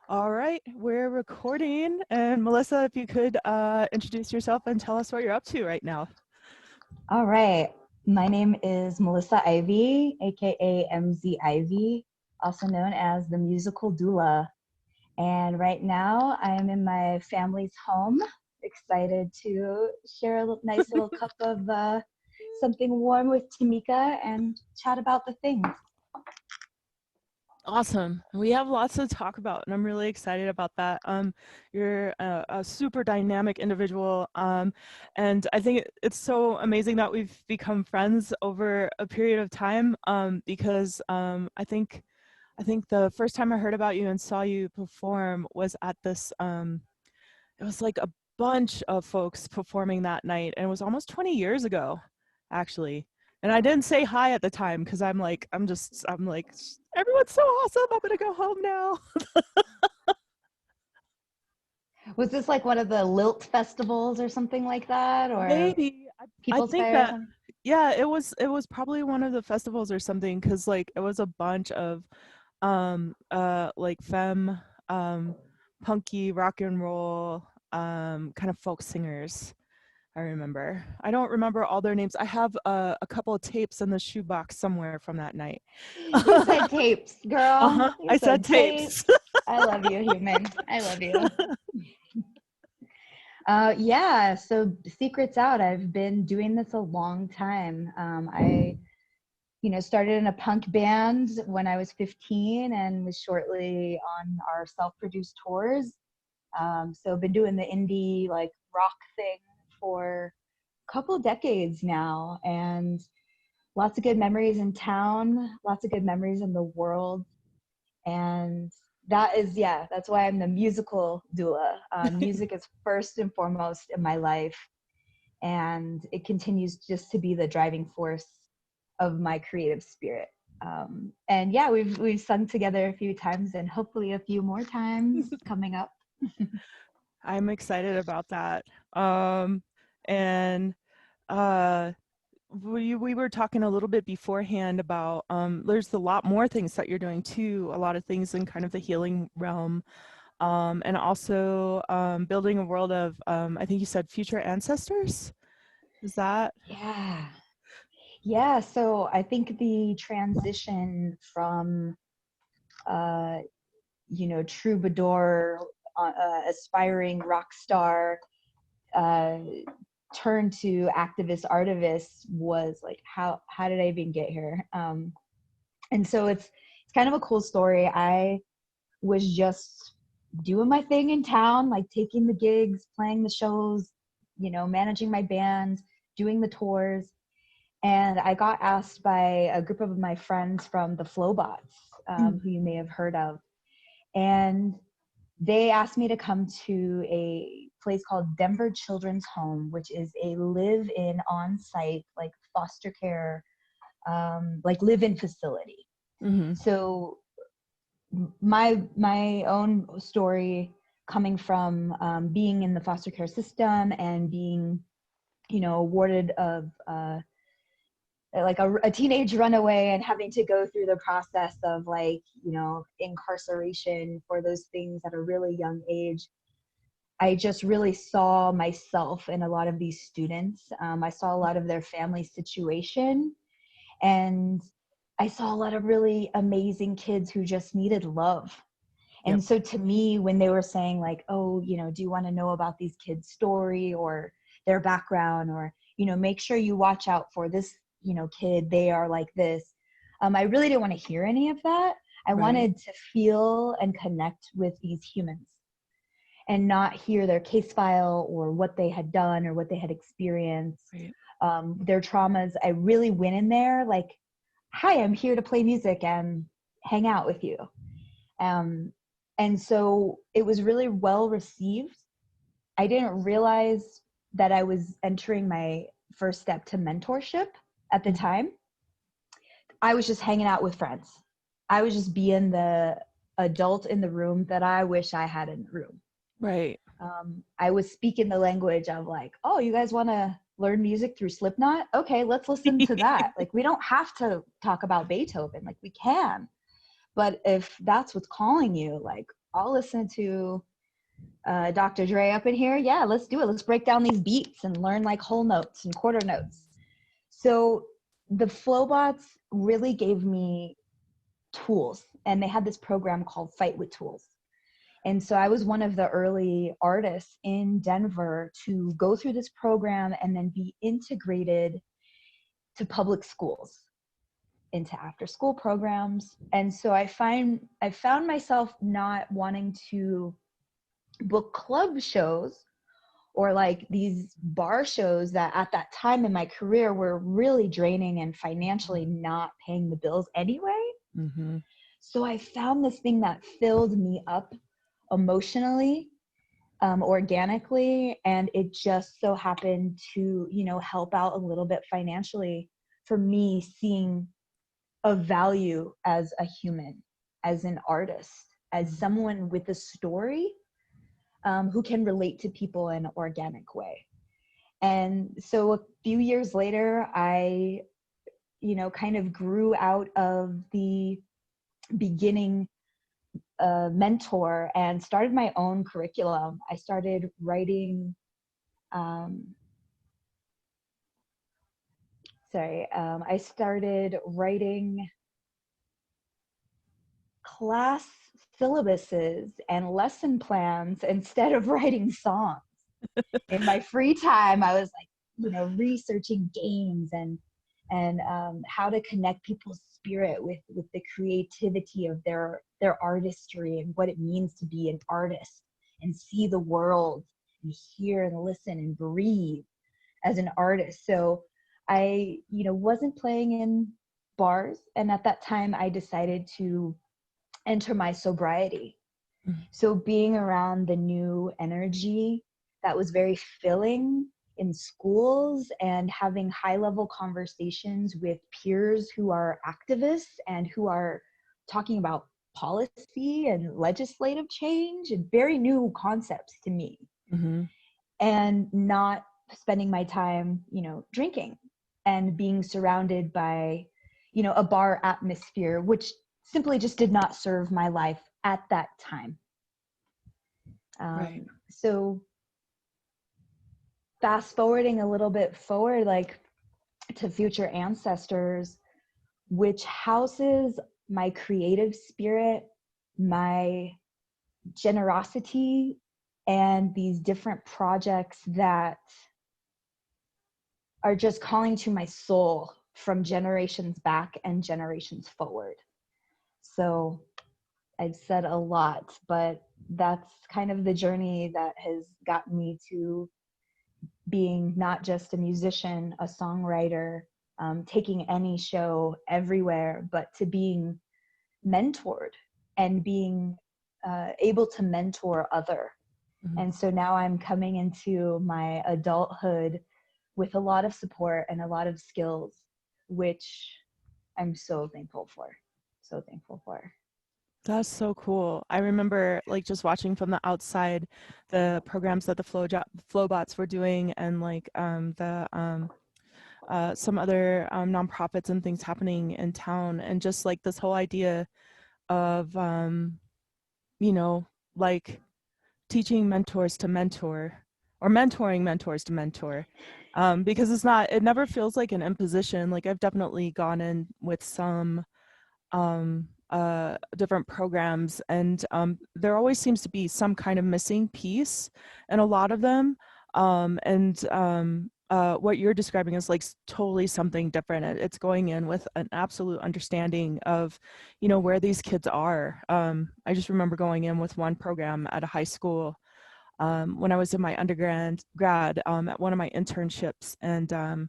All right, we're recording. And Melissa, if you could introduce yourself and tell us what you're up to right now. All right. My name is Melissa Ivey, aka MZ Ivey, also known as the musical doula. And right now I am in my family's home, excited to share a nice little cup of something warm with Tamika and chat about the things. Awesome. We have lots to talk about, and I'm really excited about that. You're a super dynamic individual, and I think it's so amazing that we've become friends over a period of time. Because I think the first time I heard about you and saw you perform was at this. It was like a bunch of folks performing that night, and it was almost 20 years ago, actually. And I didn't say hi at the time because I'm like, everyone's so awesome. I'm gonna go home now. Was this like one of the Lilt festivals or something like that, or Maybe I People's think Fair or that, something? yeah, it was probably one of the festivals or something, because like it was a bunch of like femme punky rock and roll kind of folk singers. I remember. I don't remember all their names. I have a couple of tapes in the shoebox somewhere from that night. You said tapes, girl. Uh-huh. You I said said tapes. tapes. I love you, human. I love you. Yeah, so secret's out. I've been doing this a long time. I started in a punk band when I was 15 and was shortly on our self-produced tours. So I've been doing the indie like rock thing for a couple of decades now, and lots of good memories in town, lots of good memories in the world. And that's why I'm the musical doula. Music is first and foremost in my life, and it continues just to be the driving force of my creative spirit. And yeah, we've sung together a few times, and hopefully a few more times coming up. I'm excited about that. And uh we were talking a little bit beforehand about there's a lot more things that you're doing too, a lot of things in kind of the healing realm, and also building a world of I think you said future ancestors. Is that? Yeah, so I think the transition from troubadour, aspiring rock star, uh, turn to activist, artivist was like, how did I even get here? And so it's kind of a cool story. I was just doing my thing in town, like taking the gigs, playing the shows, managing my band, doing the tours. And I got asked by a group of my friends from the Flowbots, who you may have heard of. And they asked me to come to a place called Denver Children's Home, which is a live-in on-site, like foster care, like live-in facility. Mm-hmm. So my own story coming from being in the foster care system and being, awarded of like a teenage runaway and having to go through the process of like, incarceration for those things at a really young age. I just really saw myself in a lot of these students. I saw a lot of their family situation, and I saw a lot of really amazing kids who just needed love. Yep. And so to me, when they were saying like, oh, do you want to know about these kids' story or their background, or, make sure you watch out for this, kid, they are like this. I really didn't want to hear any of that. I wanted to feel and connect with these humans and not hear their case file or what they had done or what they had experienced, their traumas. I really went in there like, hi, I'm here to play music and hang out with you. And so it was really well received. I didn't realize that I was entering my first step to mentorship at the time. I was just hanging out with friends. I was just being the adult in the room that I wish I had in the room. Right. I was speaking the language of like, oh, you guys want to learn music through Slipknot? Okay, let's listen to that. Like, we don't have to talk about Beethoven. Like, we can. But if that's what's calling you, like, I'll listen to Dr. Dre up in here. Yeah, let's do it. Let's break down these beats and learn like whole notes and quarter notes. So the Flowbots really gave me tools, and they had this program called Fight with Tools. And so I was one of the early artists in Denver to go through this program and then be integrated to public schools, into after school programs. And so I found myself not wanting to book club shows or like these bar shows that at that time in my career were really draining and financially not paying the bills anyway. Mm-hmm. So I found this thing that filled me up emotionally, organically, and it just so happened to, help out a little bit financially for me, seeing a value as a human, as an artist, as someone with a story, who can relate to people in an organic way. And so a few years later, I, kind of grew out of the beginning mentor and started my own curriculum. I started writing, I started writing class syllabuses and lesson plans instead of writing songs. In my free time, I was like, researching games and how to connect people's spirit with the creativity of their artistry and what it means to be an artist and see the world and hear and listen and breathe as an artist. So I, wasn't playing in bars. And at that time, I decided to enter my sobriety. Mm-hmm. So being around the new energy that was very filling in schools and having high level conversations with peers who are activists and who are talking about policy and legislative change and very new concepts to me. Mm-hmm. And not spending my time, drinking and being surrounded by, a bar atmosphere, which simply just did not serve my life at that time. Right. So fast forwarding a little bit forward, like to future ancestors, which houses my creative spirit, my generosity, and these different projects that are just calling to my soul from generations back and generations forward. So I've said a lot, but that's kind of the journey that has gotten me to being not just a musician, a songwriter, taking any show everywhere, but to being mentored and being able to mentor other. Mm-hmm. And so now I'm coming into my adulthood with a lot of support and a lot of skills, which I'm so thankful for. So thankful for. That's so cool. I remember like just watching from the outside the programs that the Flowbots were doing and like some other nonprofits and things happening in town, and just like this whole idea of like teaching mentors to mentor or mentoring mentors to mentor, because it never feels like an imposition. Like I've definitely gone in with some different programs, and there always seems to be some kind of missing piece in a lot of them, what you're describing is like totally something different. It's going in with an absolute understanding of where these kids are. I just remember going in with one program at a high school when I was in my undergrad at one of my internships, and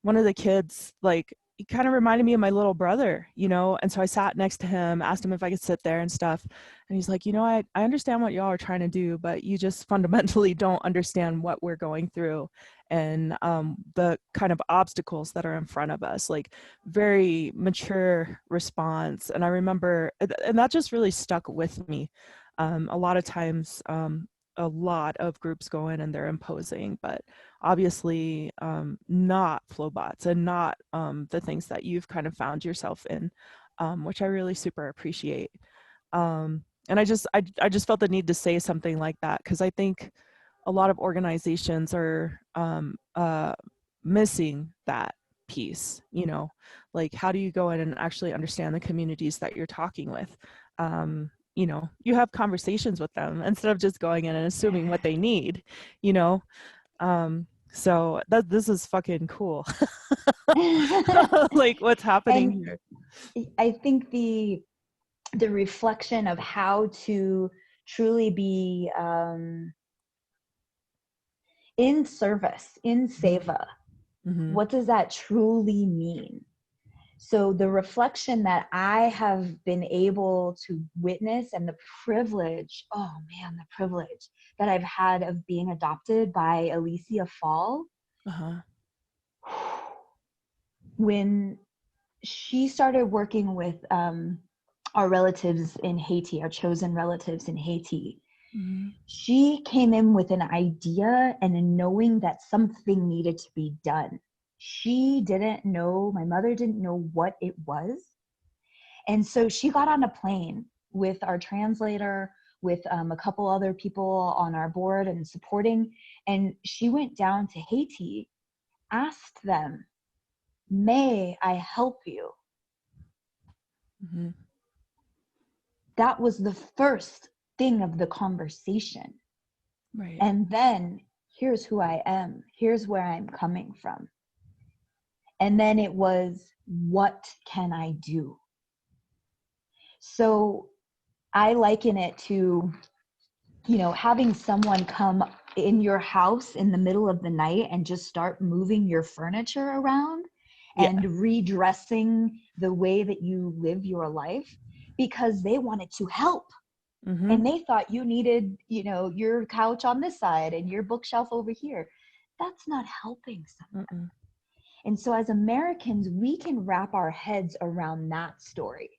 one of the kids, like, he kind of reminded me of my little brother, and so I sat next to him, asked him if I could sit there and stuff, and he's like, I understand what y'all are trying to do, but you just fundamentally don't understand what we're going through and the kind of obstacles that are in front of us. Like, very mature response. And I remember, and that just really stuck with me. A lot of times, a lot of groups go in and they're imposing, but obviously not Flowbots and not the things that you've kind of found yourself in. which I really super appreciate. And I just felt the need to say something like that, because I think a lot of organizations are missing that piece, you know, like how do you go in and actually understand the communities that you're talking with? You know, you have conversations with them instead of just going in and assuming what they need, you know. So this is fucking cool. Like what's happening And here. I think the reflection of how to truly be in service, in seva, Mm-hmm. what does that truly mean? So the reflection that I have been able to witness, and the privilege, oh man, the privilege that I've had of being adopted by Alicia Fall. Uh-huh. When she started working with our relatives in Haiti, our chosen relatives in Haiti, Mm-hmm. she came in with an idea and a knowing that something needed to be done. She didn't know, my mother didn't know what it was. And so she got on a plane with our translator, with a couple other people on our board and supporting. And she went down to Haiti, asked them, "May I help you?" Mm-hmm. That was the first thing of the conversation. Right. And then, here's who I am, here's where I'm coming from. And then it was, what can I do? So I liken it to, you know, having someone come in your house in the middle of the night and just start moving your furniture around Yeah. and redressing the way that you live your life because they wanted to help. Mm-hmm. And they thought you needed, you know, your couch on this side and your bookshelf over here. That's not helping someone. Mm-mm. And so as Americans, we can wrap our heads around that story.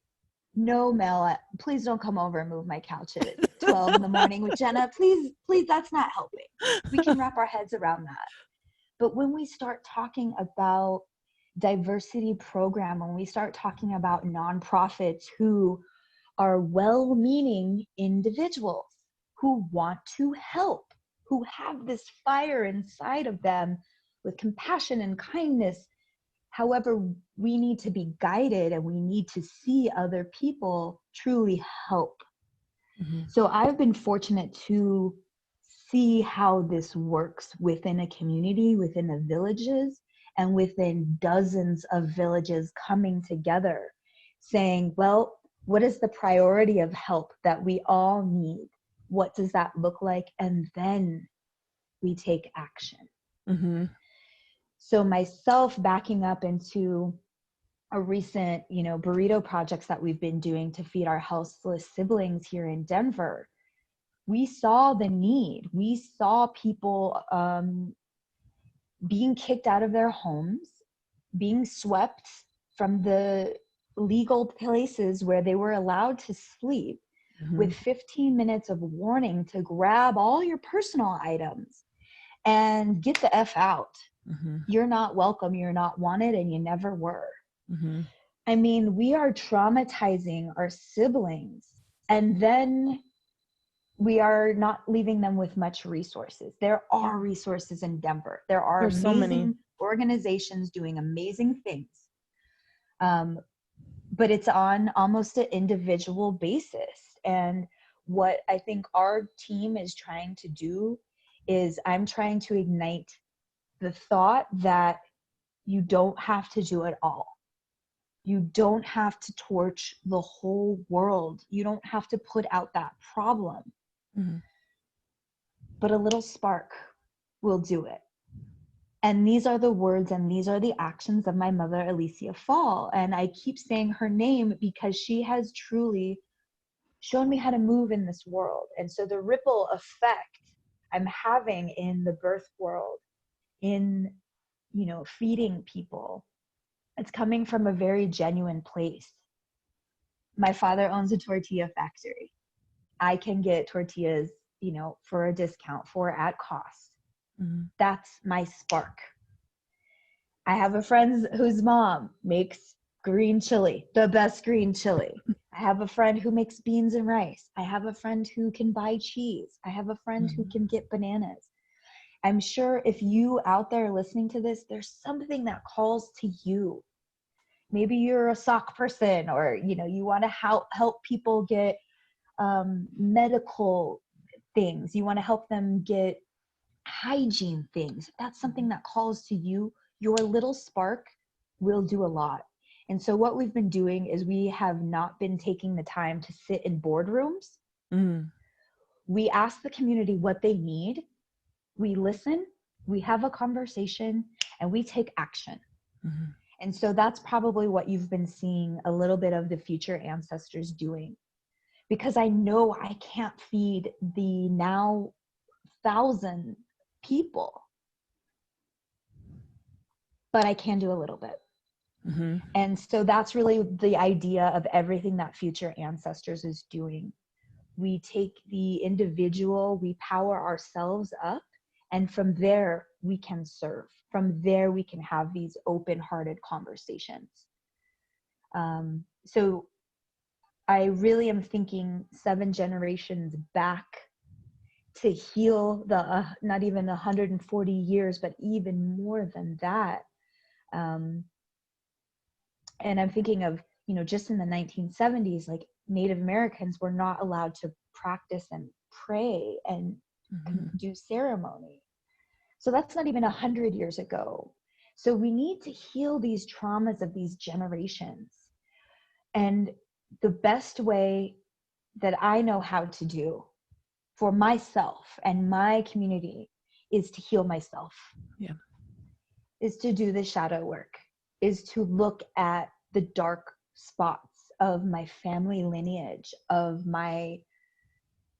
No, Mel, please don't come over and move my couch at 12 in the morning with Jenna. Please, please, that's not helping. We can wrap our heads around that. But when we start talking about diversity program, when we start talking about nonprofits who are well-meaning individuals who want to help, who have this fire inside of them with compassion and kindness. However, we need to be guided and we need to see other people truly help. Mm-hmm. So I've been fortunate to see how this works within a community, within the villages, and within dozens of villages coming together, saying, well, what is the priority of help that we all need? What does that look like? And then we take action. Mm-hmm. So myself backing up into a recent, you know, burrito projects that we've been doing to feed our houseless siblings here in Denver, we saw the need. We saw people being kicked out of their homes, being swept from the legal places where they were allowed to sleep, Mm-hmm. with 15 minutes of warning to grab all your personal items and get the F out. Mm-hmm. You're not welcome, you're not wanted, and you never were. Mm-hmm. I mean, we are traumatizing our siblings, and then we are not leaving them with much resources. There are resources in Denver. There are There's so many. amazing organizations doing amazing things. But it's on almost an individual basis. And what I think our team is trying to do is I'm trying to ignite the thought that you don't have to do it all. You don't have to torch the whole world. You don't have to put out that problem. Mm-hmm. But a little spark will do it. And these are the words and these are the actions of my mother, Alicia Fall. And I keep saying her name because she has truly shown me how to move in this world. And so the ripple effect I'm having in the birth world, in, you know, feeding people, it's coming from a very genuine place. My father owns a tortilla factory. I can get tortillas, you know, for a discount, for at cost. Mm-hmm. That's my spark. I have a friend whose mom makes Green chili, the best green chili. I have a friend who makes beans and rice. I have a friend who can buy cheese. I have a friend who can get bananas. I'm sure if you out there listening to this, there's something that calls to you. Maybe you're a sock person, or you want to help people get medical things. You want to help them get hygiene things. That's something that calls to you. Your little spark will do a lot. And so what we've been doing is we have not been taking the time to sit in boardrooms. We ask the community what they need. We listen, we have a conversation, and we take action. And so that's probably what you've been seeing a little bit of the future ancestors doing. Because I know I can't feed the now 1,000 people, but I can do a little bit. And so that's really the idea of everything that future ancestors is doing. We take the individual, we power ourselves up, and from there we can serve. From there we can have these open-hearted conversations. So I really am thinking 7 generations back to heal the not even 140 years, but even more than that. And I'm thinking of, just in the 1970s, like Native Americans were not allowed to practice and pray and do ceremony. So that's not even 100 years ago. So we need to heal these traumas of these generations. And the best way that I know how to do for myself and my community is to heal myself. Yeah. Is to do the shadow work, is to look at the dark spots of my family lineage, of my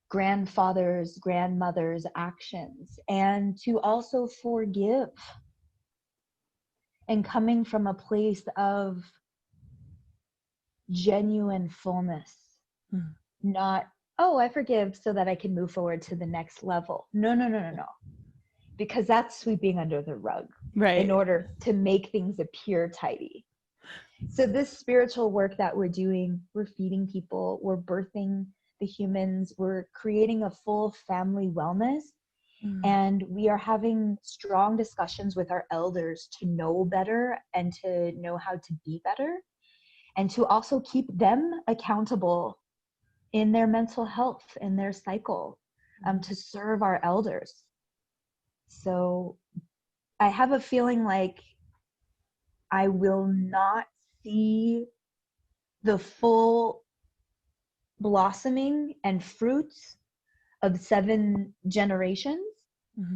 grandfather's, grandmother's actions, and to also forgive. And coming from a place of genuine fullness, not, oh, I forgive so that I can move forward to the next level. No. Because that's sweeping under the rug, right, in order to make things appear tidy. So this spiritual work that we're doing, we're feeding people, we're birthing the humans, we're creating a full family wellness, and we are having strong discussions with our elders to know better and to know how to be better, and to also keep them accountable in their mental health, in their cycle, to serve our elders. So I have a feeling like I will not see the full blossoming and fruits of 7 generations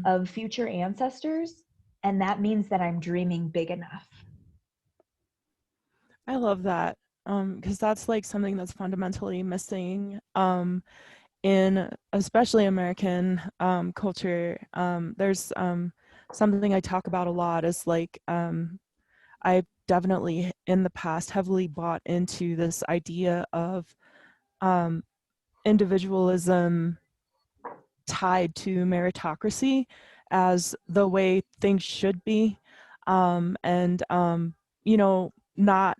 of future ancestors. And that means that I'm dreaming big enough. I love that. Because that's like something that's fundamentally missing in especially American culture. There's something I talk about a lot is like I've definitely in the past heavily bought into this idea of individualism tied to meritocracy as the way things should be, and not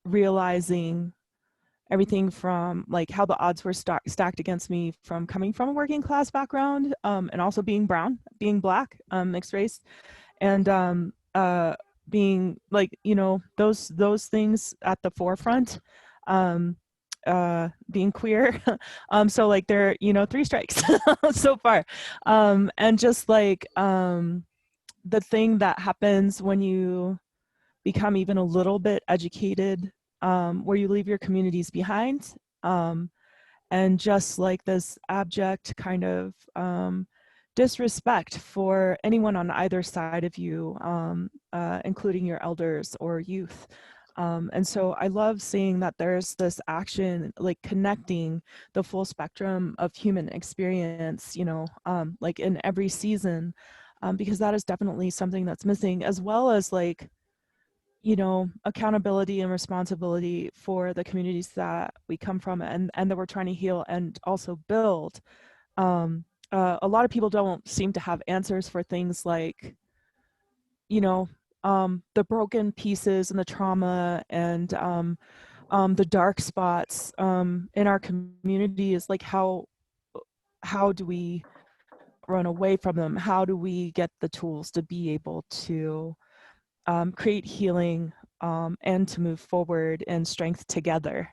realizing everything from like how the odds were stacked against me from coming from a working class background, and also being brown, being black, mixed race, and being like those things at the forefront, being queer. So like there 3 strikes so far, and just like the thing that happens when you become even a little bit educated, where you leave your communities behind, and just like this abject kind of disrespect for anyone on either side of you, including your elders or youth. And so I love seeing that there's this action like connecting the full spectrum of human experience, like in every season, because that is definitely something that's missing, as well as like accountability and responsibility for the communities that we come from and that we're trying to heal and also build. A lot of people don't seem to have answers for things like, the broken pieces and the trauma and the dark spots in our community is like how do we run away from them? How do we get the tools to be able to create healing and to move forward and strength together?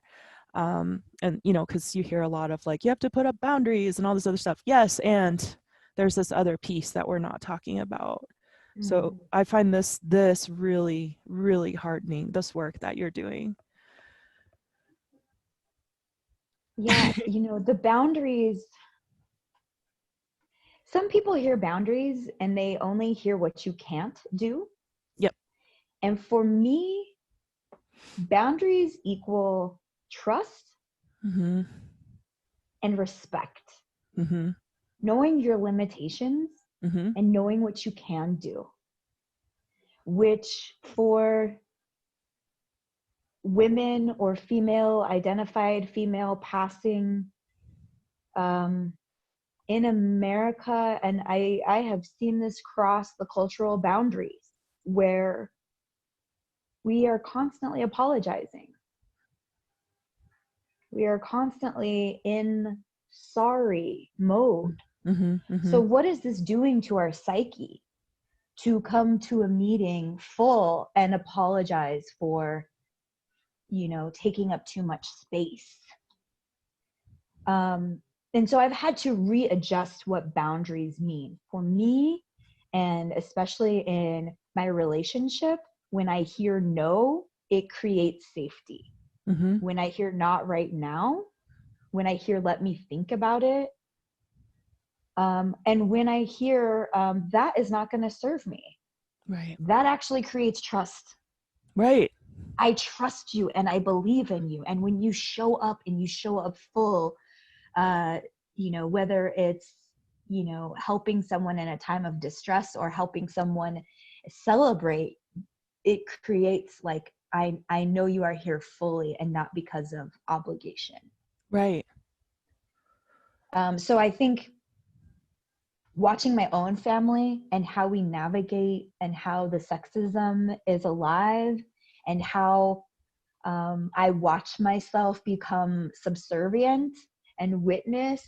And you know, because you hear a lot of like, you have to put up boundaries and all this other stuff. Yes, and there's this other piece that we're not talking about. So I find this really, really heartening, this work that you're doing. Yeah, you know, the boundaries, some people hear boundaries and they only hear what you can't do. Yep. And for me, boundaries equal trust Mm-hmm. and respect. Mm-hmm. Knowing your limitations Mm-hmm. and knowing what you can do, which for women or female identified, female passing in America, and I have seen this cross the cultural boundaries where we are constantly apologizing. We are constantly in sorry mode. Mm-hmm. Mm-hmm. So what is this doing to our psyche to come to a meeting full and apologize for, you know, taking up too much space? And so I've had to readjust what boundaries mean for me, and especially in my relationship. When I hear no, it creates safety. Mm-hmm. When I hear not right now, when I hear let me think about it, and when I hear that is not going to serve me, Right. that actually creates trust. Right. I trust you and I believe in you. And when you show up and you show up full, you know, whether it's, you know, helping someone in a time of distress or helping someone celebrate, it creates like, I know you are here fully and not because of obligation. Right. So I think watching my own family and how we navigate and how the sexism is alive and how I watch myself become subservient and witness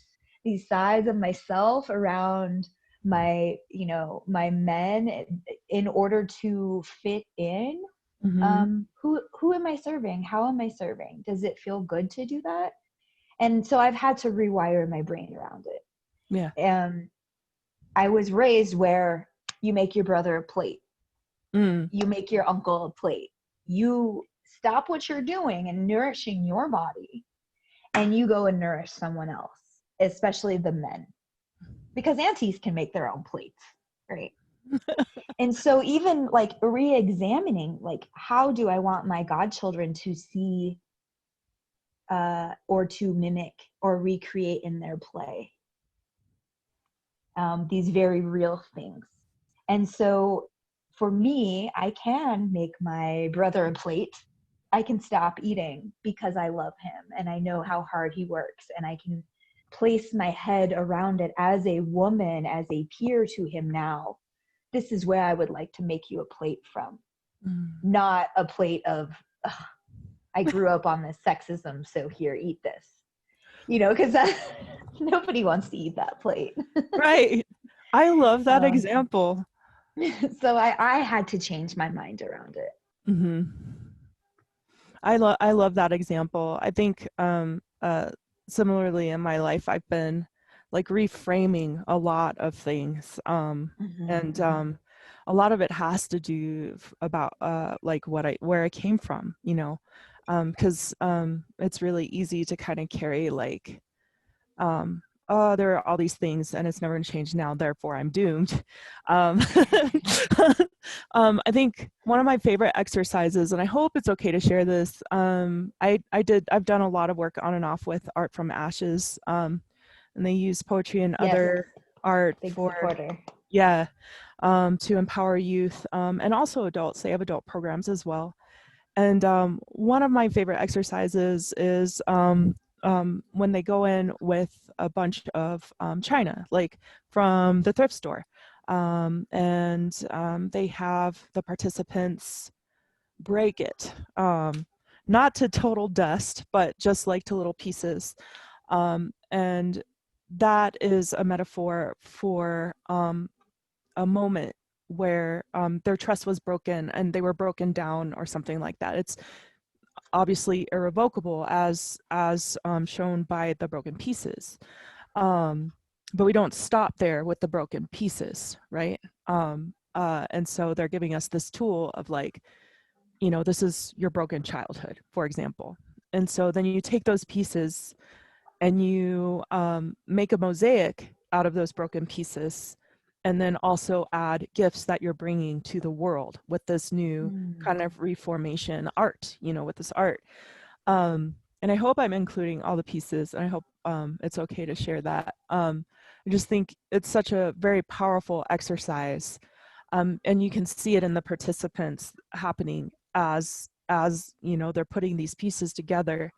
these sides of myself around my, you know, my men in order to fit in. Mm-hmm. Who am I serving? How am I serving? Does it feel good to do that? And so I've had to rewire my brain around it. Yeah. I was raised where you make your brother a plate, you make your uncle a plate, you stop what you're doing and nourishing your body, and you go and nourish someone else, especially the men, because aunties can make their own plates, right? And so even like re-examining, like, how do I want my godchildren to see or to mimic or recreate in their play these very real things? And so for me, I can make my brother a plate. I can stop eating because I love him and I know how hard he works, and I can place my head around it as a woman, as a peer to him now. This is where I would like to make you a plate from, not a plate of, I grew up on this sexism, so here, eat this. You know, because nobody wants to eat that plate. Right. I love that example. So I had to change my mind around it. Mm-hmm. I love that example. I think similarly in my life, I've been like reframing a lot of things, and a lot of it has to do about like where I came from, you know, because it's really easy to kind of carry like oh, there are all these things and it's never going to change now, therefore I'm doomed. I think one of my favorite exercises, and I hope it's okay to share this, I've done a lot of work on and off with Art from Ashes, and they use poetry and other art big for, supporter. yeah, to empower youth and also adults. They have adult programs as well. And one of my favorite exercises is when they go in with a bunch of china, like from the thrift store. They have the participants break it, not to total dust, but just like to little pieces. And that is a metaphor for a moment where their trust was broken and they were broken down or something like that. It's obviously irrevocable as shown by the broken pieces. But we don't stop there with the broken pieces, right? And so they're giving us this tool of like, you know, this is your broken childhood, for example. And so then you take those pieces and you make a mosaic out of those broken pieces, and then also add gifts that you're bringing to the world with this new kind of reformation art, you know, with this art. And I hope I'm including all the pieces, and I hope it's okay to share that. I just think it's such a very powerful exercise, and you can see it in the participants happening as you know, they're putting these pieces together.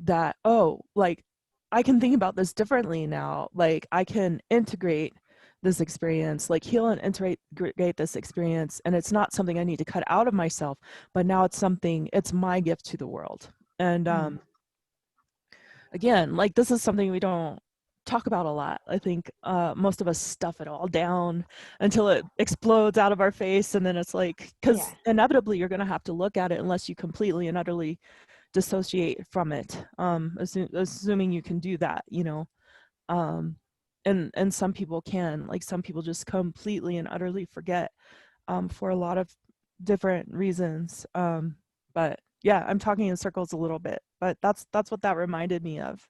That, oh, like I can think about this differently now. Like I can integrate this experience, like heal and integrate this experience, and it's not something I need to cut out of myself, but now it's something, it's my gift to the world. And again, like this is something we don't talk about a lot. I think most of us stuff it all down until it explodes out of our face, and then it's like, because inevitably you're going to have to look at it unless you completely and utterly dissociate from it, assuming you can do that, you know. And some people can, like some people just completely and utterly forget for a lot of different reasons. But yeah, I'm talking in circles a little bit, but that's what that reminded me of.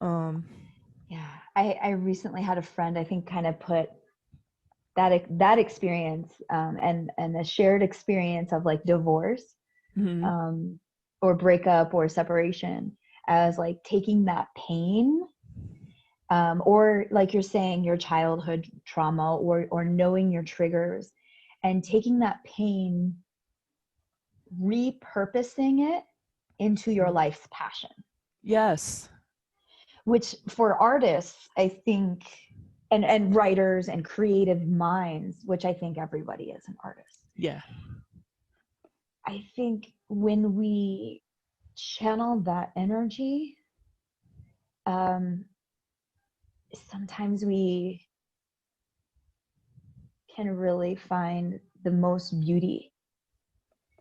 Yeah, I recently had a friend, I think, kind of put that experience and the shared experience of like divorce, or breakup or separation as like taking that pain, or like you're saying, your childhood trauma, or knowing your triggers and taking that pain, repurposing it into your life's passion. Yes. Which for artists, I think, and writers and creative minds, which I think everybody is an artist. Yeah. I think when we channel that energy, sometimes we can really find the most beauty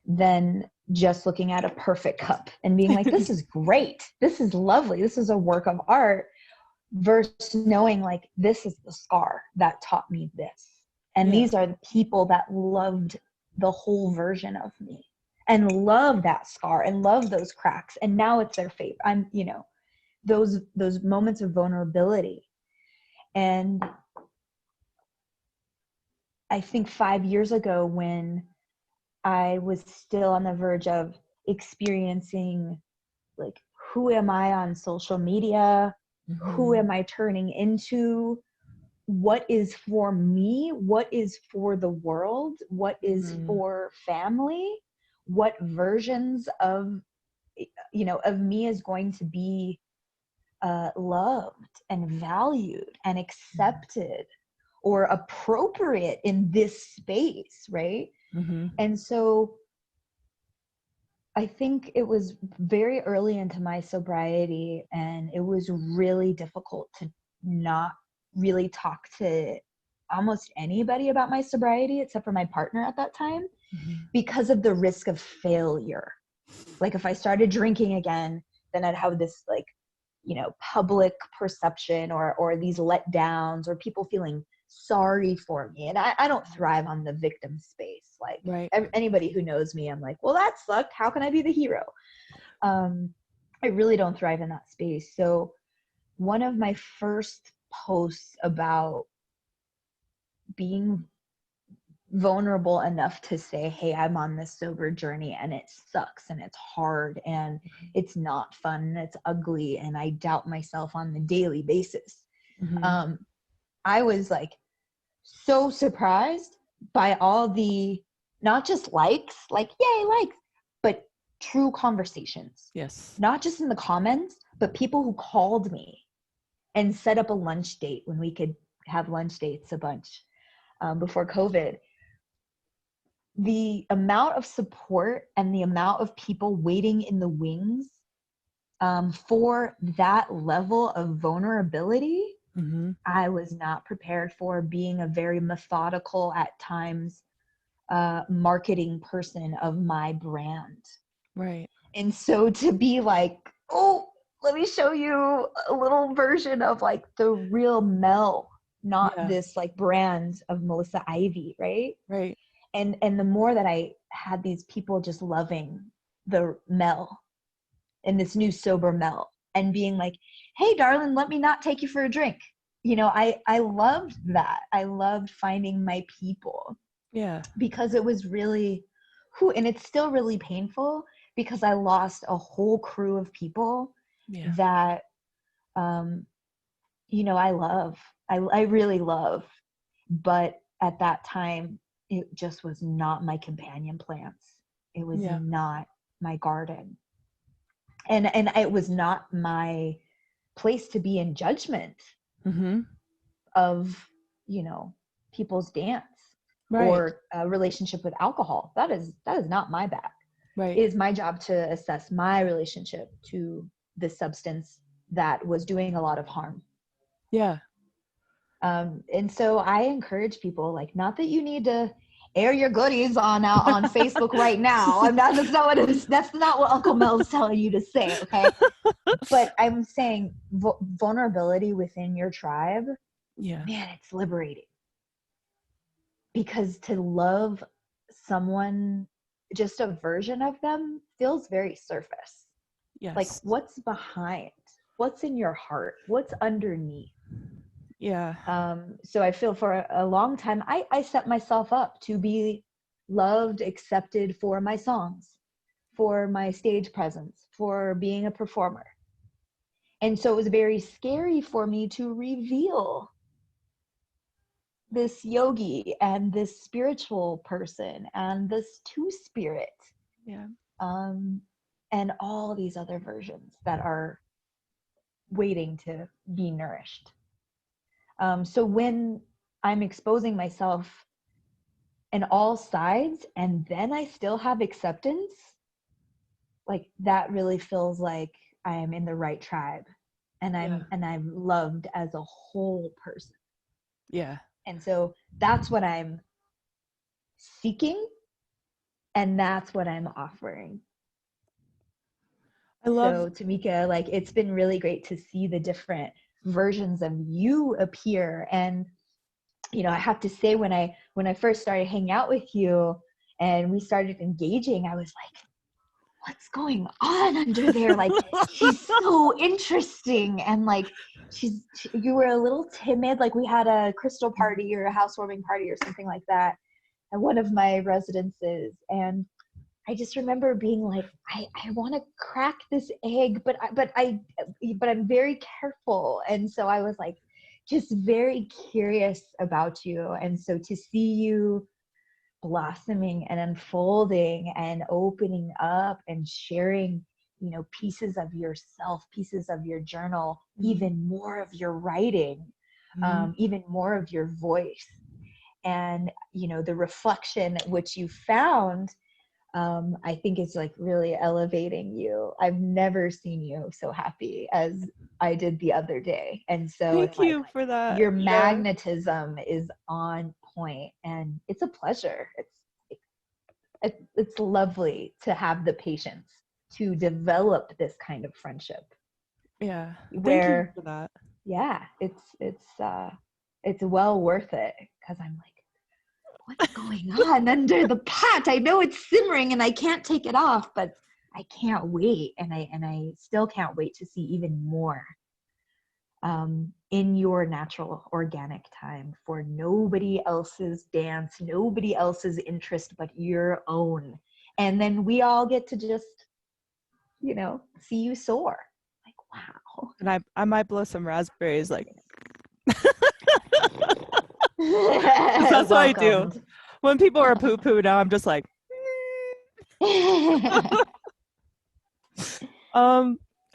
than just looking at a perfect cup and being like, this is great, this is lovely, this is a work of art, versus knowing like, this is the scar that taught me this. And these are the people that loved the whole version of me and love that scar and love those cracks. And now it's their favorite. I'm, you know, those moments of vulnerability. And I think 5 years ago, when I was still on the verge of experiencing like, who am I on social media? Who am I turning into? What is for me? What is for the world? What is for family? What versions of, you know, of me is going to be loved and valued and accepted or appropriate in this space, right? And so I think it was very early into my sobriety, and it was really difficult to not really talk to almost anybody about my sobriety except for my partner at that time, because of the risk of failure. Like if I started drinking again, then I'd have this like, you know, public perception or these letdowns or people feeling sorry for me. And I don't thrive on the victim space. Like anybody who knows me, I'm like, well, that sucked. How can I be the hero? I really don't thrive in that space. So one of my first posts about being vulnerable enough to say, hey, I'm on this sober journey and it sucks and it's hard and it's not fun and it's ugly and I doubt myself on the daily basis. I was like so surprised by all the, not just likes, like yay likes, but true conversations. Yes. Not just in the comments, but people who called me and set up a lunch date when we could have lunch dates a bunch before COVID. The amount of support and the amount of people waiting in the wings for that level of vulnerability, I was not prepared for, being a very methodical at times marketing person of my brand. Right. And so to be like, oh, let me show you a little version of like the real Mel, not this like brand of Melissa Ivey, right? Right. And the more that I had these people just loving the Mel and this new sober Mel and being like, hey, darling, let me not take you for a drink. You know, I loved that. I loved finding my people. Yeah. Because it was really, and it's still really painful because I lost a whole crew of people that, you know, I love. I really love. But at that time, it just was not my companion plants. It was not my garden. And it was not my place to be in judgment of, you know, people's dance or a relationship with alcohol. That is not my bag. Right. It is my job to assess my relationship to the substance that was doing a lot of harm. Yeah. And so I encourage people, like, not that you need to air your goodies on Facebook right now. That's not what Uncle Mel's telling you to say. Okay. But I'm saying vulnerability within your tribe, man, it's liberating. Because to love someone, just a version of them, feels very surface. Yes. Like, what's behind? What's in your heart? What's underneath? Yeah. So I feel for a long time, I set myself up to be loved, accepted for my songs, for my stage presence, for being a performer. And so it was very scary for me to reveal this yogi and this spiritual person and this two-spirit. And all these other versions that are waiting to be nourished. So when I'm exposing myself in all sides and then I still have acceptance, like, that really feels like I am in the right tribe and I'm loved as a whole person. Yeah. And so that's what I'm seeking, and that's what I'm offering. So Tamika, like, it's been really great to see the different versions of you appear. And, you know, I have to say, when I first started hanging out with you and we started engaging, I was like, what's going on under there? Like, she's so interesting. And like, you were a little timid. Like, we had a crystal party or a housewarming party or something like that at one of my residences. And I just remember being like, I want to crack this egg, but I'm very careful. And so I was like, just very curious about you. And so to see you blossoming and unfolding and opening up and sharing, you know, pieces of yourself, pieces of your journal, even more of your writing, even more of your voice, and, you know, the reflection which you found, I think is like really elevating you. I've never seen you so happy as I did the other day. And so thank you for that. Your magnetism is on point, and it's a pleasure. It's lovely to have the patience to develop this kind of friendship. Yeah. Thank you for that. Yeah, it's well worth it, because I'm like, what's going on under the pot? I know it's simmering and I can't take it off, but I can't wait. And I still can't wait to see even more in your natural organic time, for nobody else's dance, nobody else's interest but your own. And then we all get to just, you know, see you soar. Like, wow. And I might blow some raspberries, like that's what I do. When people are poo-poo now, I'm just like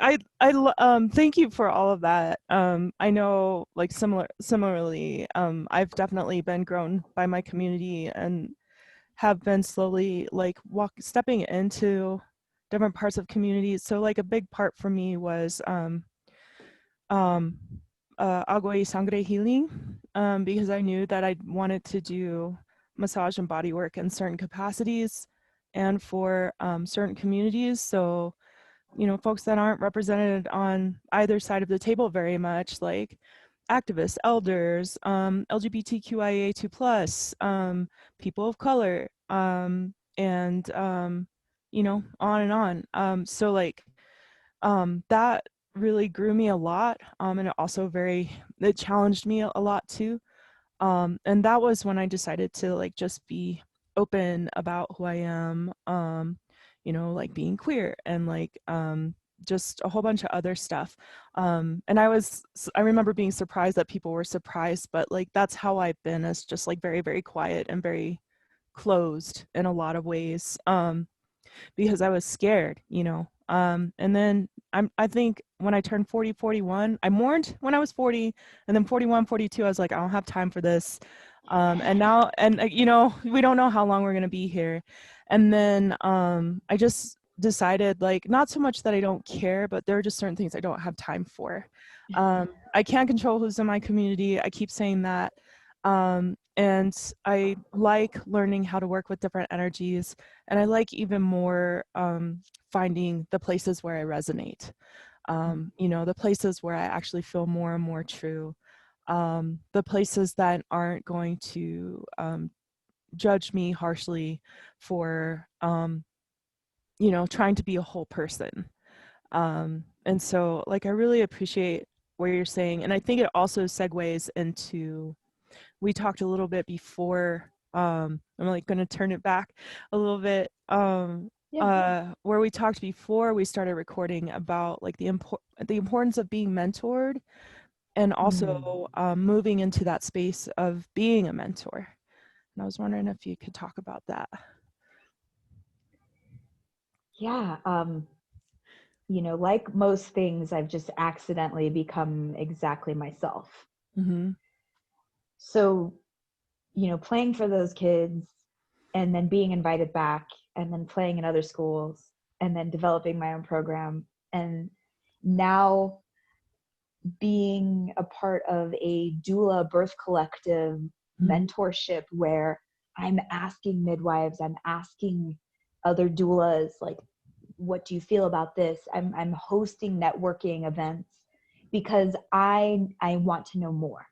Thank you for all of that. I know, like, similarly, I've definitely been grown by my community and have been slowly like stepping into different parts of communities. So like a big part for me was um, agua y sangre healing, because I knew that I wanted to do massage and body work in certain capacities and for certain communities. So, you know, folks that aren't represented on either side of the table very much, like activists, elders, LGBTQIA2 plus, people of color, and you know, on and on. So like that really grew me a lot, and it challenged me a lot too. And that was when I decided to like just be open about who I am, you know, like being queer and like just a whole bunch of other stuff. And I remember being surprised that people were surprised, but like that's how I've been, as just like very, very quiet and very closed in a lot of ways. Because I was scared, you know. And then I think when I turned 40, 41, I mourned when I was 40, and then 41, 42, I was like, I don't have time for this. And now, and you know, we don't know how long we're going to be here. And then I just decided, like, not so much that I don't care, but there are just certain things I don't have time for. I can't control who's in my community. I keep saying that. And I like learning how to work with different energies, and I like even more finding the places where I resonate, you know, the places where I actually feel more and more true, the places that aren't going to judge me harshly for, you know, trying to be a whole person. And so, like, I really appreciate what you're saying. And I think it also segues into, we talked a little bit before, I'm like going to turn it back a little bit, where we talked before we started recording about like the importance of being mentored, and also moving into that space of being a mentor. And I was wondering if you could talk about that. Yeah. You know, like most things, I've just accidentally become exactly myself. Mm-hmm. So, you know, playing for those kids and then being invited back and then playing in other schools and then developing my own program, and now being a part of a doula birth collective mentorship where I'm asking midwives, I'm asking other doulas, like, what do you feel about this? I'm hosting networking events because I want to know more.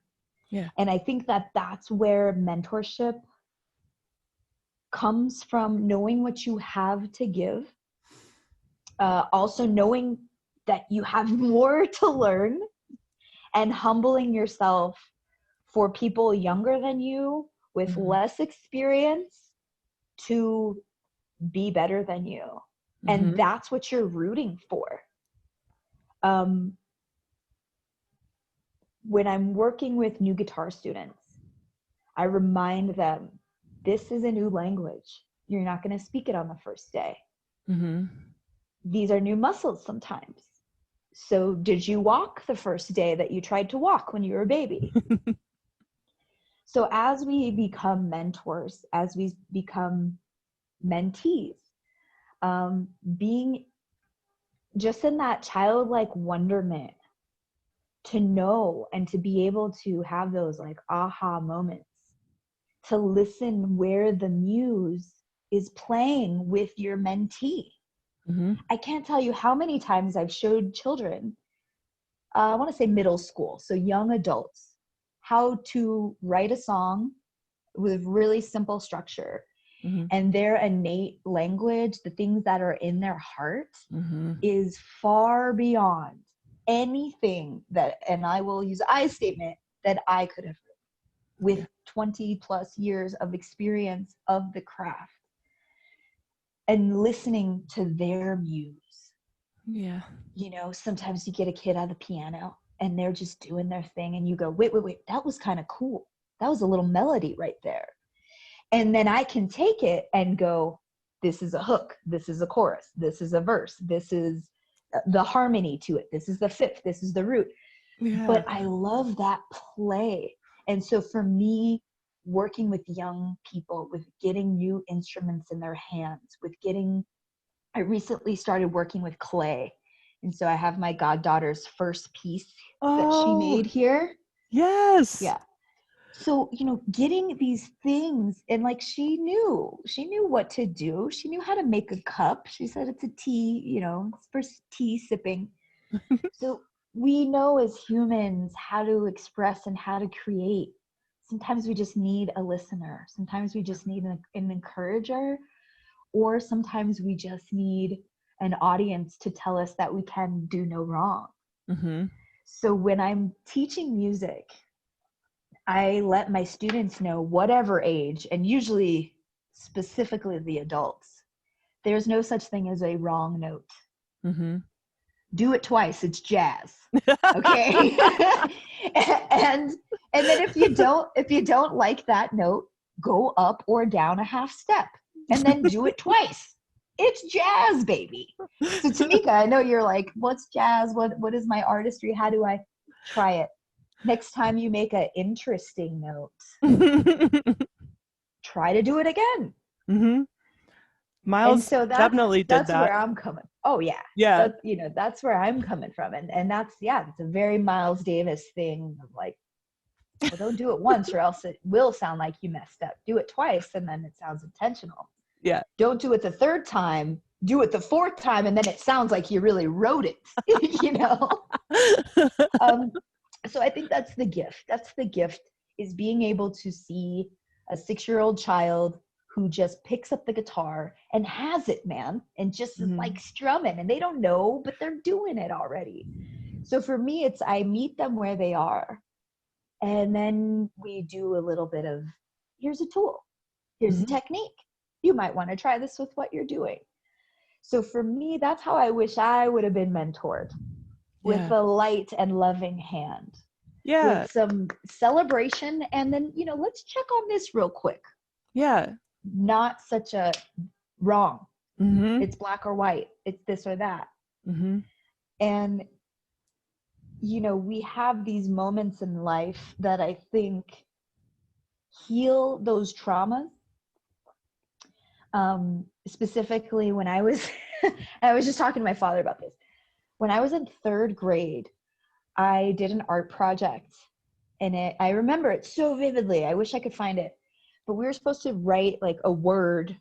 Yeah. And I think that that's where mentorship comes from, knowing what you have to give, also knowing that you have more to learn, and humbling yourself for people younger than you with less experience to be better than you. And that's what you're rooting for. When I'm working with new guitar students, I remind them, this is a new language. You're not going to speak it on the first day. These are new muscles sometimes. So did you walk the first day that you tried to walk when you were a baby? So as we become mentors, as we become mentees, being just in that childlike wonderment to know and to be able to have those like aha moments, to listen where the muse is playing with your mentee. I can't tell you how many times I've showed children, I want to say middle school, so young adults, how to write a song with really simple structure. And their innate language, the things that are in their heart, is far beyond anything that, and I will use I statement, that I could have with 20 plus years of experience of the craft, and listening to their muse. Yeah. You know, sometimes you get a kid at the piano and they're just doing their thing and you go, wait, that was kind of cool. That was a little melody right there. And then I can take it and go, this is a hook, this is a chorus, this is a verse, this is the harmony to it. This is the fifth, this is the root. Yeah. But I love that play. And so for me, working with young people, with getting new instruments in their hands, I recently started working with clay. And so I have my goddaughter's first piece that she made here. Yes. Yeah. So, getting these things, and like she knew what to do. She knew how to make a cup. She said it's a tea, it's for tea sipping. So we know as humans how to express and how to create. Sometimes we just need a listener. Sometimes we just need an encourager, or sometimes we just need an audience to tell us that we can do no wrong. Mm-hmm. So when I'm teaching music, I let my students know, whatever age, and usually specifically the adults, there's no such thing as a wrong note. Mm-hmm. Do it twice, it's jazz. Okay. and then if you don't like that note, go up or down a half step, and then do it twice. It's jazz, baby. So Tamika, I know you're like, what's jazz? What is my artistry? How do I try it? Next time you make an interesting note, try to do it again. Mm-hmm. Miles And so definitely did that's that. where I'm coming. Oh yeah. Yeah. That's where I'm coming from. And that's, it's a very Miles Davis thing of like, well, don't do it once or else it will sound like you messed up. Do it twice and then it sounds intentional. Yeah. Don't do it the third time. Do it the fourth time and then it sounds like you really wrote it. So I think that's the gift. That's the gift, is being able to see a 6-year-old child who just picks up the guitar and has it, man, and just is like strumming, and they don't know, but they're doing it already. So for me, I meet them where they are. And then we do a little bit of, here's a tool, here's a technique. You might want to try this with what you're doing. So for me, that's how I wish I would have been mentored, with a light and loving hand. Yeah. With some celebration, and then, let's check on this real quick. Yeah. Not such a wrong. Mm-hmm. It's black or white. It's this or that. Mm-hmm. And, we have these moments in life that I think heal those traumas. Specifically when I was, I was just talking to my father about this. When I was in 3rd grade, I did an art project, and I remember it so vividly. I wish I could find it, but we were supposed to write like a word.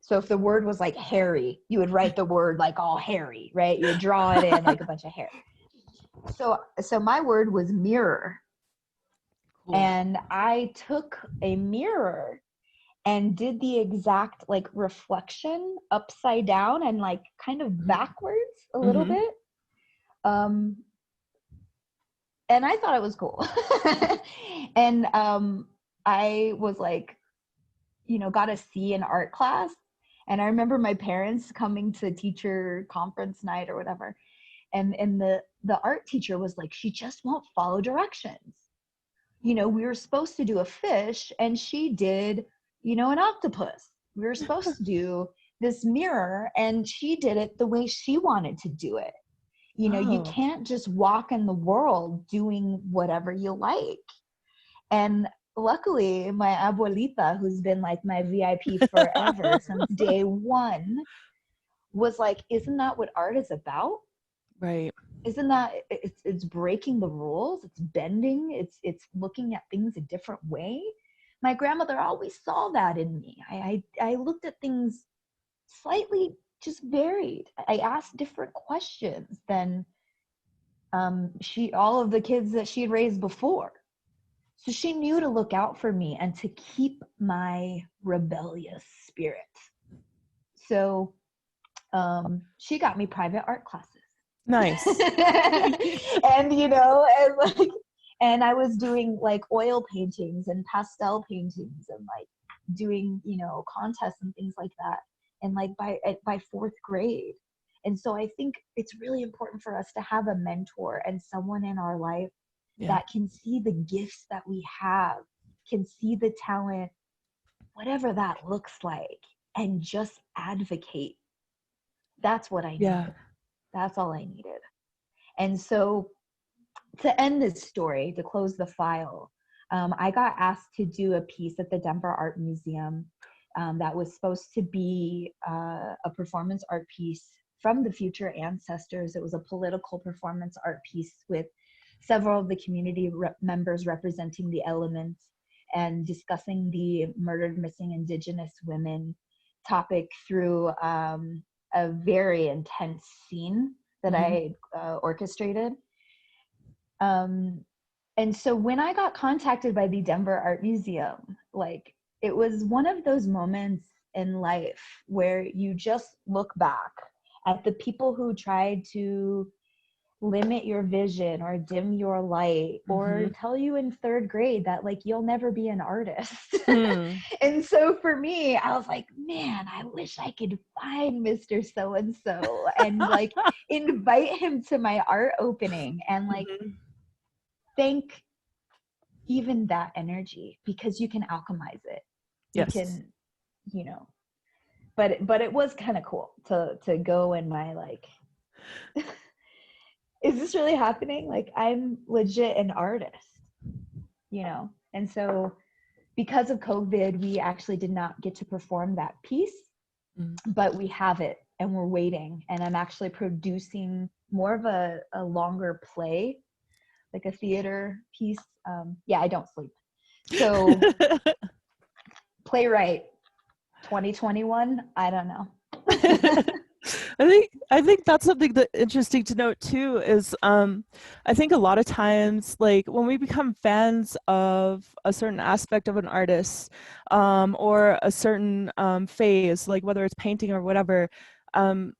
So if the word was like hairy, you would write the word like all hairy, right? You would draw it in like a bunch of hair. So my word was mirror. Cool. And I took a mirror and did the exact like reflection upside down and like kind of backwards a little bit. And I thought it was cool. And I was like, got a C in art class. And I remember my parents coming to teacher conference night or whatever. And the art teacher was like, she just won't follow directions. We were supposed to do a fish and she did, an octopus. We were supposed to do this mirror and she did it the way she wanted to do it. You can't just walk in the world doing whatever you like. And luckily, my abuelita, who's been like my VIP forever since day one, was like, isn't that what art is about? Right. Isn't that, it's breaking the rules, it's bending, it's looking at things a different way. My grandmother always saw that in me. I looked at things slightly just varied. I asked different questions than all of the kids that she had raised before. So she knew to look out for me and to keep my rebellious spirit. So she got me private art classes. Nice. And and I was doing like oil paintings and pastel paintings and like doing, contests and things like that. And like by 4th grade. And so I think it's really important for us to have a mentor and someone in our life that can see the gifts that we have, can see the talent, whatever that looks like, and just advocate. That's what I need. That's all I needed. And so to end this story, to close the file, I got asked to do a piece at the Denver Art Museum that was supposed to be a performance art piece from the future ancestors. It was a political performance art piece with several of the community members representing the elements and discussing the murdered missing Indigenous women topic through a very intense scene that I orchestrated. And so when I got contacted by the Denver Art Museum, like, it was one of those moments in life where you just look back at the people who tried to limit your vision or dim your light or tell you in third grade that, like, you'll never be an artist. And so for me, I was like, man, I wish I could find Mr. So-and-so and like invite him to my art opening and like thank even that energy, because you can alchemize it. You can, you know, but it was kind of cool to go in my like, is this really happening? Like, I'm legit an artist, you know? And so because of COVID, we actually did not get to perform that piece, but we have it and we're waiting. And I'm actually producing more of a longer play, like a theater piece. Yeah, I don't sleep. So playwright 2021, I don't know. I think that's something that interesting to note too is I think a lot of times, like, when we become fans of a certain aspect of an artist or a certain phase, like whether it's painting or whatever,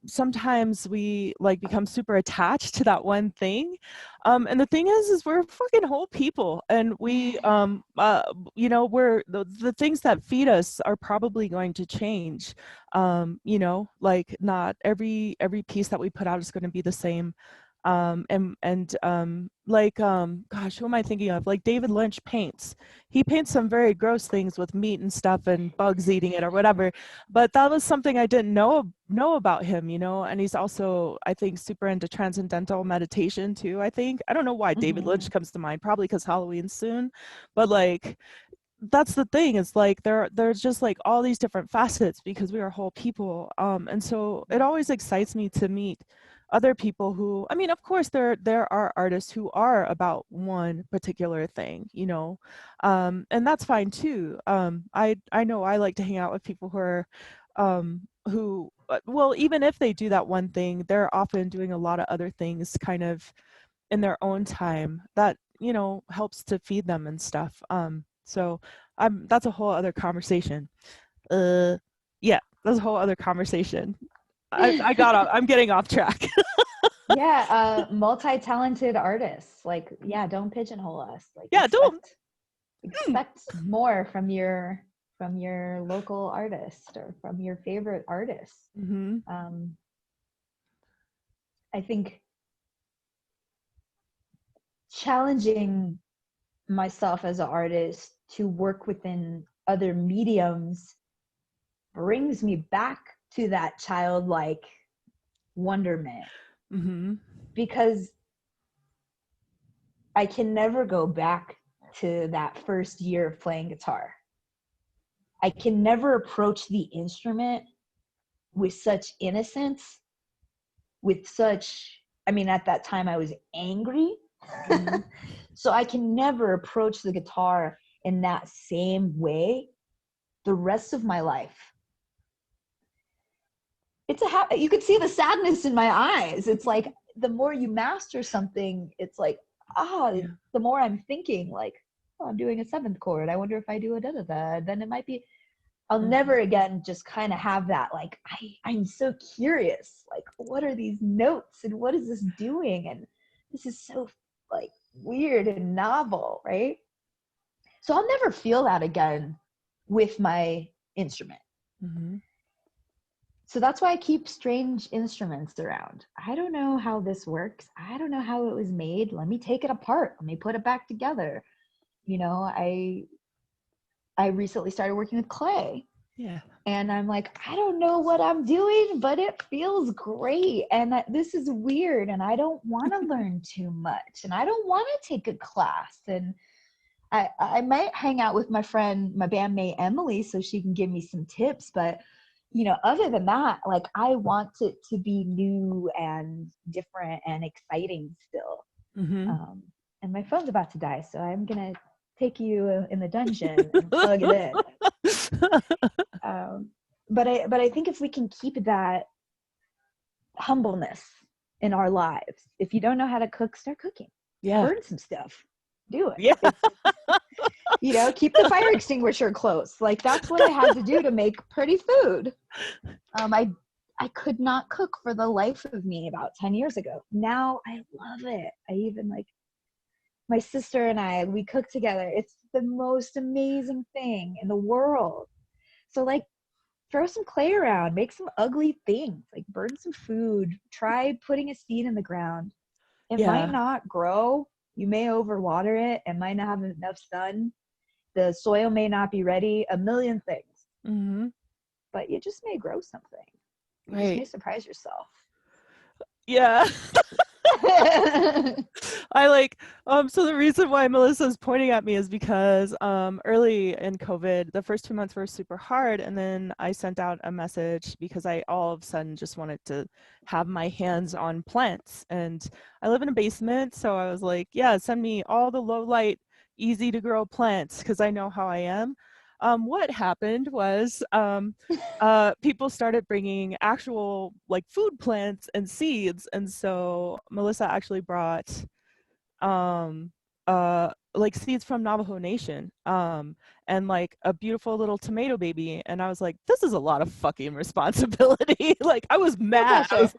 sometimes we like become super attached to that one thing. And the thing is we're fucking whole people, and we you know, we're the things that feed us are probably going to change. You know, like not every piece that we put out is going to be the same. Gosh, who am I thinking of? Like David Lynch paints. He paints some very gross things with meat and stuff and bugs eating it or whatever. But that was something I didn't know about him, you know. And he's also, I think, super into transcendental meditation too. I don't know why David Lynch comes to mind, probably because Halloween's soon. But like, that's the thing, is like there's just like all these different facets because we are whole people, and so it always excites me to meet other people who, I mean, of course there are artists who are about one particular thing, you know, and that's fine too. I know I like to hang out with people who are who well, even if they do that one thing, they're often doing a lot of other things kind of in their own time that, you know, helps to feed them and stuff. So that's a whole other conversation. Yeah, that's a whole other conversation. I'm getting off track. Yeah, multi-talented artists. Like, yeah, don't pigeonhole us. Like, Yeah, don't. expect more from your local artist or from your favorite artist. I think challenging myself as an artist to work within other mediums brings me back to that childlike wonderment, because I can never go back to that first year of playing guitar. I can never approach the instrument with such innocence, with such, I mean, at that time I was angry. So I can never approach the guitar in that same way the rest of my life. It's you could see the sadness in my eyes. It's like the more you master something, it's like, the more I'm thinking like, oh, I'm doing a seventh chord. I wonder if I do a da-da-da. Then it might be, I'll never again just kind of have that. Like, I'm so curious. Like, what are these notes and what is this doing? And this is so like weird and novel, right? So I'll never feel that again with my instrument. So that's why I keep strange instruments around. I don't know how this works. I don't know how it was made. Let me take it apart. Let me put it back together. You know, I recently started working with clay. Yeah. And I'm like, I don't know what I'm doing, but it feels great. And this is weird. And I don't want to learn too much. And I don't want to take a class. And I might hang out with my friend, my bandmate Emily, so she can give me some tips. But, other than that, like, I want it to be new and different and exciting still. Mm-hmm. And my phone's about to die. So I'm going to take you in the dungeon and plug it in. But I think if we can keep that humbleness in our lives, if you don't know how to cook, start cooking. Yeah. Burn some stuff. Do it. Yeah. Keep the fire extinguisher close. Like, that's what I had to do to make pretty food. I could not cook for the life of me about 10 years ago. Now I love it. I even, like, my sister and we cook together. It's the most amazing thing in the world. So, like, throw some clay around, make some ugly things, like burn some food, try putting a seed in the ground. It might Yeah. not grow. You may overwater it. It might not have enough sun. The soil may not be ready, a million things. Mm-hmm. But you just may grow something. You just may Right. surprise yourself. Yeah. I like so the reason why Melissa's pointing at me is because early in COVID, the first 2 months were super hard, and then I sent out a message because I all of a sudden just wanted to have my hands on plants. And I live in a basement, so I was like, yeah, send me all the low light, easy to grow plants because I know how I am. What happened was people started bringing actual like food plants and seeds, and so Melissa actually brought um like seeds from Navajo Nation and like a beautiful little tomato baby, and I was like, this is a lot of fucking responsibility. Like I was No mad. pressure.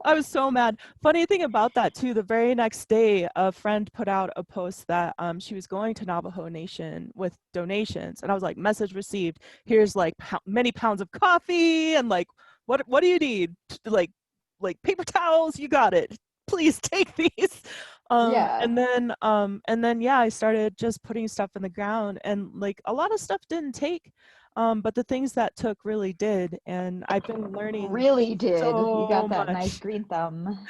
I was so mad. Funny thing about that too, the very next day a friend put out a post that she was going to Navajo Nation with donations, and I was like, message received, here's like many pounds of coffee and like what do you need, like paper towels, you got it, please take these. Yeah. And then yeah, I started just putting stuff in the ground, and like a lot of stuff didn't take, but the things that took really did, and I've been learning Really did. You so got that nice much. green thumb.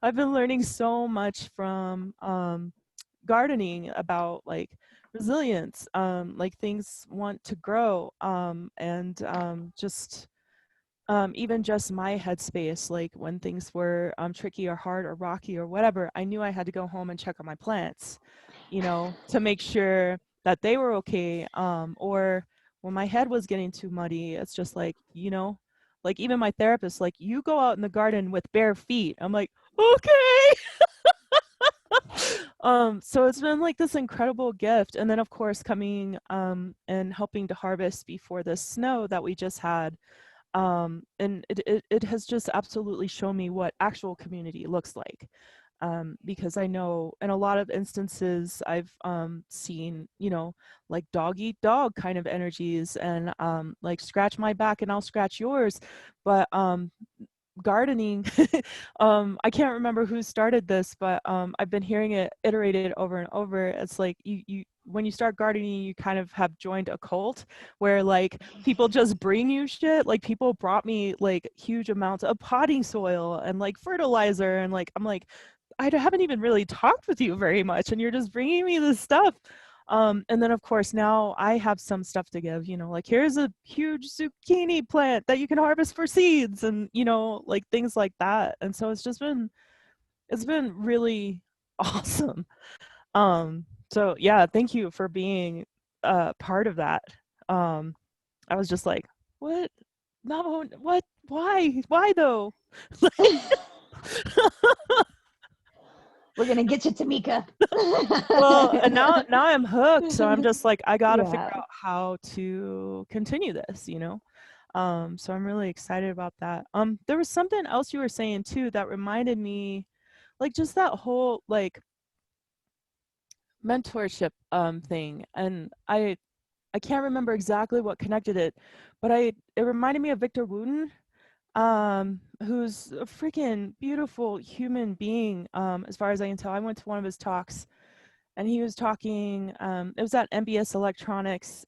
I've been learning so much from gardening about like resilience, like things want to grow, and just even just my headspace, like when things were tricky or hard or rocky or whatever, I knew I had to go home and check on my plants, to make sure that they were okay. Or when my head was getting too muddy, it's just like, like even my therapist, like, you go out in the garden with bare feet. I'm like, okay. So it's been like this incredible gift. And then of course coming and helping to harvest before the snow that we just had, and it has just absolutely shown me what actual community looks like, because I know in a lot of instances I've seen, like dog eat dog kind of energies, and like scratch my back and I'll scratch yours. But gardening, I can't remember who started this, but I've been hearing it iterated over and over. It's like you when you start gardening, you kind of have joined a cult where like people just bring you shit. Like people brought me like huge amounts of potting soil and like fertilizer, and like I'm like, I haven't even really talked with you very much, and you're just bringing me this stuff. And then of course now I have some stuff to give, like here's a huge zucchini plant that you can harvest for seeds, and like things like that. And so it's been really awesome. So yeah, thank you for being part of that. I was just like, what? No, what? Why though? We're going to get you, Tamika. Well, and now I'm hooked, so I'm just like, I gotta figure Yeah. out how to continue this. So I'm really excited about that. There was something else you were saying too that reminded me, like just that whole like mentorship thing, and I can't remember exactly what connected it, but it reminded me of Victor Wooten, who's a freaking beautiful human being. As far as I can tell, I went to one of his talks, and he was talking. It was at MBS Electronics.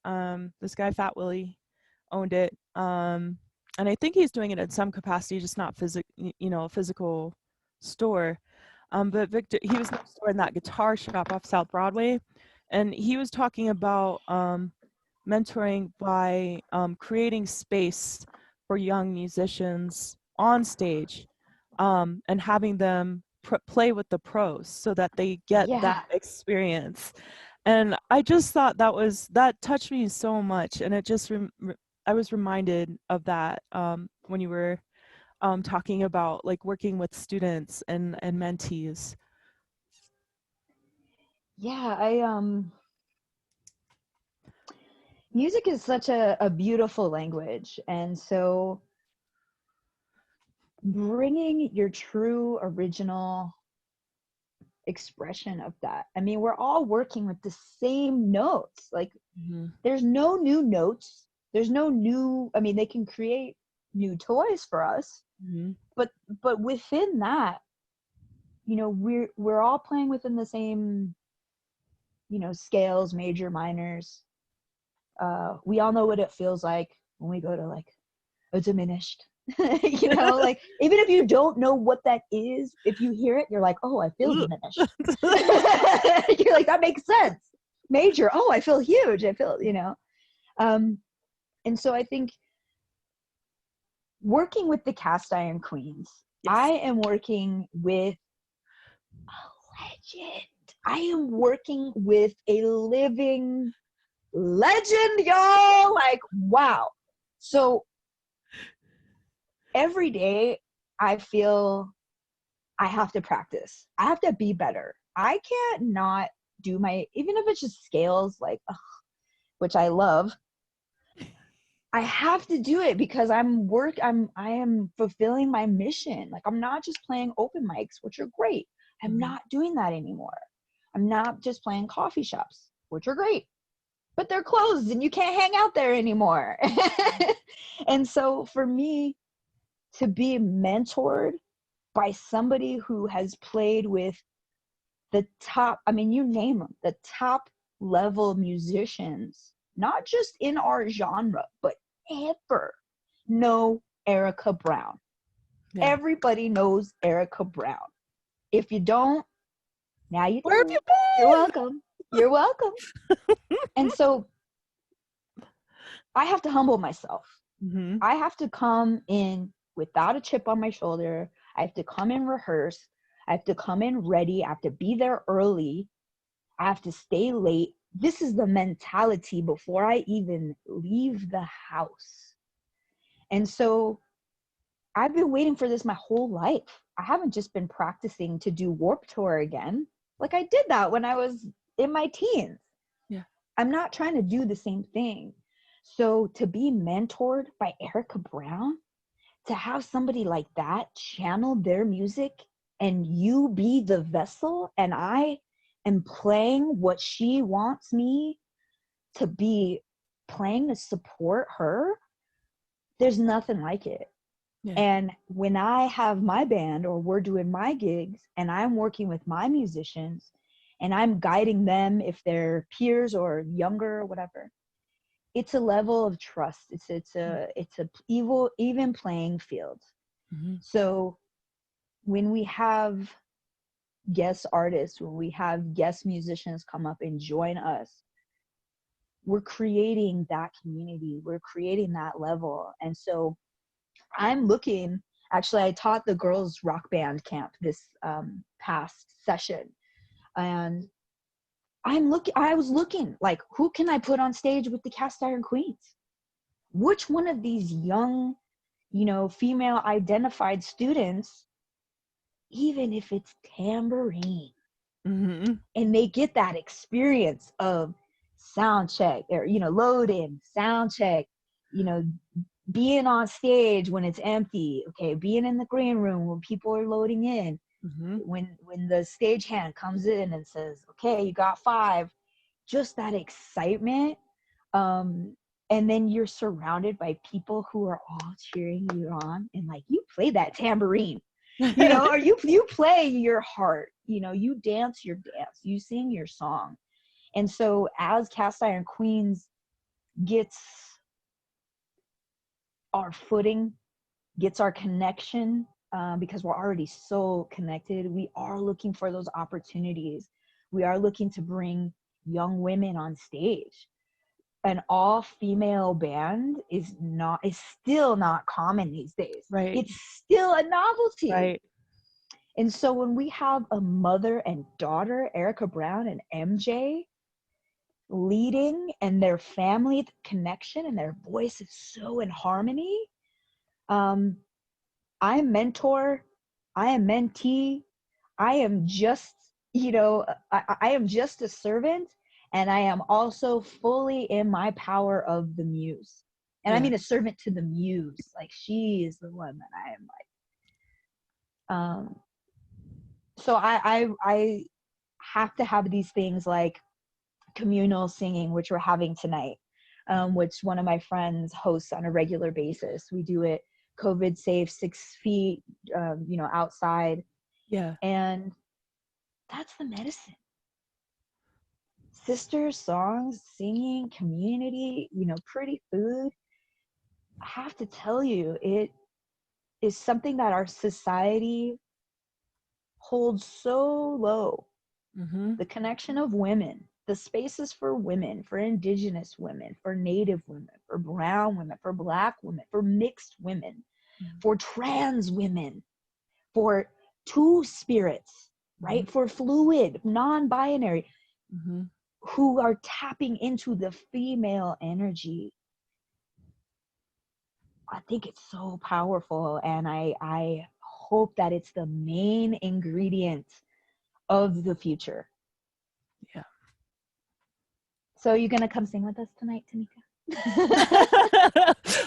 This guy, Fat Willie. owned it. And I think he's doing it in some capacity, just not a physical store. But Victor, he was next door in that guitar shop off South Broadway, and he was talking about mentoring by creating space for young musicians on stage, and having them play with the pros so that they get Yeah. that experience. And I just thought that touched me so much, and it just I was reminded of that when you were talking about like working with students and mentees. Yeah, I music is such a beautiful language, and so bringing your true original expression of that. I mean, we're all working with the same notes. Like, Mm-hmm. there's no new notes. There's no new, I mean, they can create new toys for us, Mm-hmm. but within that, you know, we're all playing within the same, you know, scales, major, minors. We all know what it feels like when we go to like a diminished. You know, like even if you don't know what that is, if you hear it, you're like, oh, I feel diminished. You're like, that makes sense. Major, oh, I feel huge. I feel, you know. And so I think working with the cast iron queens, Yes. I am working with a legend. I am working with a living legend, y'all. Like, wow. So every day I feel I have to practice. I have to be better. I can't not do my, even if it's just scales, like, ugh, which I love. I have to do it because I am fulfilling my mission. Like, I'm not just playing open mics, which are great. I'm Mm-hmm. not doing that anymore. I'm not just playing coffee shops, which are great, but they're closed and you can't hang out there anymore. And so for me to be mentored by somebody who has played with the top, I mean, you name them, the top level musicians, not just in our genre, but ever know Erica Brown. Yeah. Everybody knows Erica Brown. If you don't, now you Where have do. you You're been? welcome. You're welcome. And so I have to humble myself. Mm-hmm. I have to come in without a chip on my shoulder. I have to come in rehearse. I have to come in ready. I have to be there early. I have to stay late. This is the mentality before I even leave the house. And so I've been waiting for this my whole life. I haven't just been practicing to do Warped Tour again. Like, I did that when I was in my teens. Yeah. I'm not trying to do the same thing. So to be mentored by Erica Brown, to have somebody like that channel their music and you be the vessel and I am playing what she wants me to be playing to support her, there's nothing like it. Yeah. And when I have my band or we're doing my gigs and I'm working with my musicians and I'm guiding them if they're peers or younger or whatever, it's a level of trust. It's a even playing field. Mm-hmm. So when we have guest artists, when we have guest musicians come up and join us, we're creating that community, we're creating that level. And so I'm looking, actually, I taught the girls rock band camp this past session. And I was looking like, who can I put on stage with the Cast Iron Queens? Which one of these young, you know, female identified students, even if it's tambourine, Mm-hmm. and they get that experience of sound check or, you know, load in, sound check, you know, being on stage when it's empty, okay, being in the green room when people are loading in, Mm-hmm. when the stagehand comes in and says, okay, you got 5, just that excitement. And then you're surrounded by people who are all cheering you on and like, you play that tambourine, you know, or you play your heart, you know, you dance your dance, you sing your song. And so as Cast Iron Queens gets our footing, gets our connection, because we're already so connected. We are looking for those opportunities. We are looking to bring young women on stage. An all-female band is still not common these days. Right. It's still a novelty. Right. And so when we have a mother and daughter, Erica Brown and MJ, leading, and their family connection and their voice is so in harmony, I am mentor, I am mentee, I am just, I am just a servant, and I am also fully in my power of the muse. And I Yeah. mean a servant to the muse. Like, she is the one that I am like. So I have to have these things like communal singing, which we're having tonight, which one of my friends hosts on a regular basis. We do it COVID safe, 6 feet, outside. Yeah. And that's the medicine. Sisters, songs, singing, community, pretty food. I have to tell you, it is something that our society holds so low. Mm-hmm. The connection of women, the spaces for women, for indigenous women, for native women, for brown women, for black women, for mixed women, for trans women, for two spirits, right? Mm-hmm. For fluid, non-binary, Mm-hmm. who are tapping into the female energy. I think it's so powerful, and I hope that it's the main ingredient of the future. Yeah. So you're gonna come sing with us tonight, Tamika?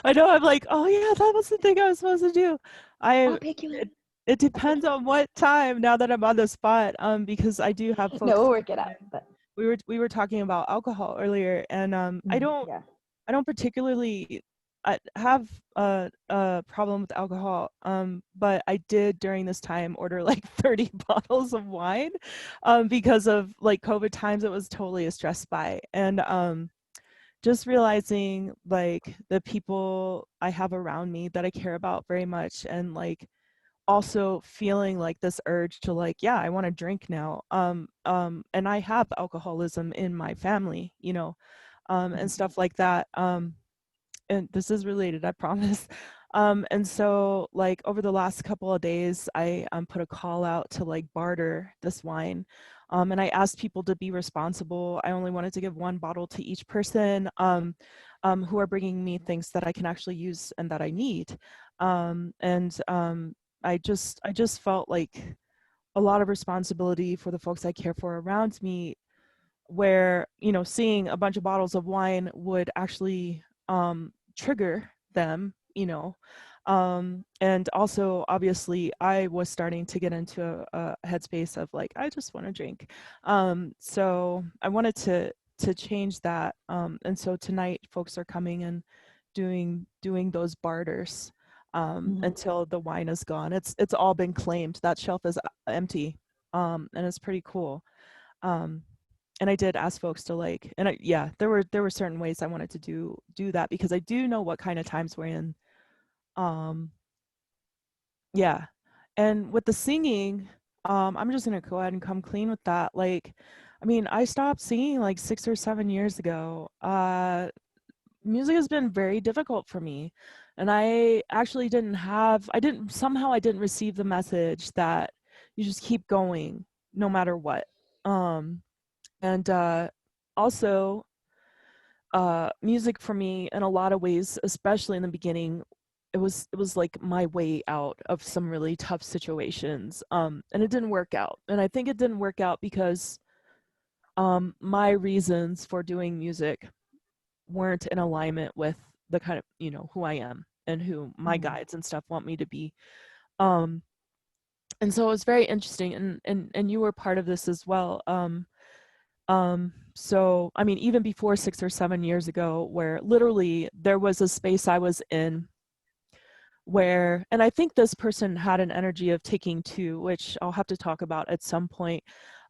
I know. I'm like, oh yeah, that was the thing I was supposed to do. I'll I pick you up. it depends on what time now that I'm on the spot. Because I do have No, folks we'll work it coming out. in. But We were talking about alcohol earlier, and yeah. I don't particularly have a problem with alcohol, but I did during this time order like 30 bottles of wine, because of like COVID times. It was totally a stress buy, and just realizing like the people I have around me that I care about very much, and like also feeling like this urge to like, yeah, I want to drink now. And I have alcoholism in my family, and stuff like that. And this is related, I promise. And so like over the last couple of days, I put a call out to like barter this wine. And I asked people to be responsible. I only wanted to give one bottle to each person, who are bringing me things that I can actually use and that I need. And I just felt like a lot of responsibility for the folks I care for around me, where seeing a bunch of bottles of wine would actually trigger them, and also obviously I was starting to get into a headspace of like, I just want to drink. So I wanted to change that, and so tonight folks are coming and doing those barters, until the wine is gone. It's all been claimed. That shelf is empty, and it's pretty cool. um, and I did ask folks to like, and yeah, there were certain ways I wanted to do that, because I do know what kind of times we're in. Um, yeah. And with the singing, I'm just gonna go ahead and come clean with that. Like, I mean, I stopped singing like 6 or 7 years ago. Music has been very difficult for me, and I actually I didn't receive the message that you just keep going no matter what. And Also, music for me in a lot of ways, especially in the beginning, it was like my way out of some really tough situations. And it didn't work out, and I think it didn't work out because my reasons for doing music weren't in alignment with the kind of, who I am and who my guides and stuff want me to be. um and so it was very interesting, and you were part of this as well. So I mean, even before 6 or 7 years ago, where literally there was a space I was in where, and I think this person had an energy of taking two, which I'll have to talk about at some point.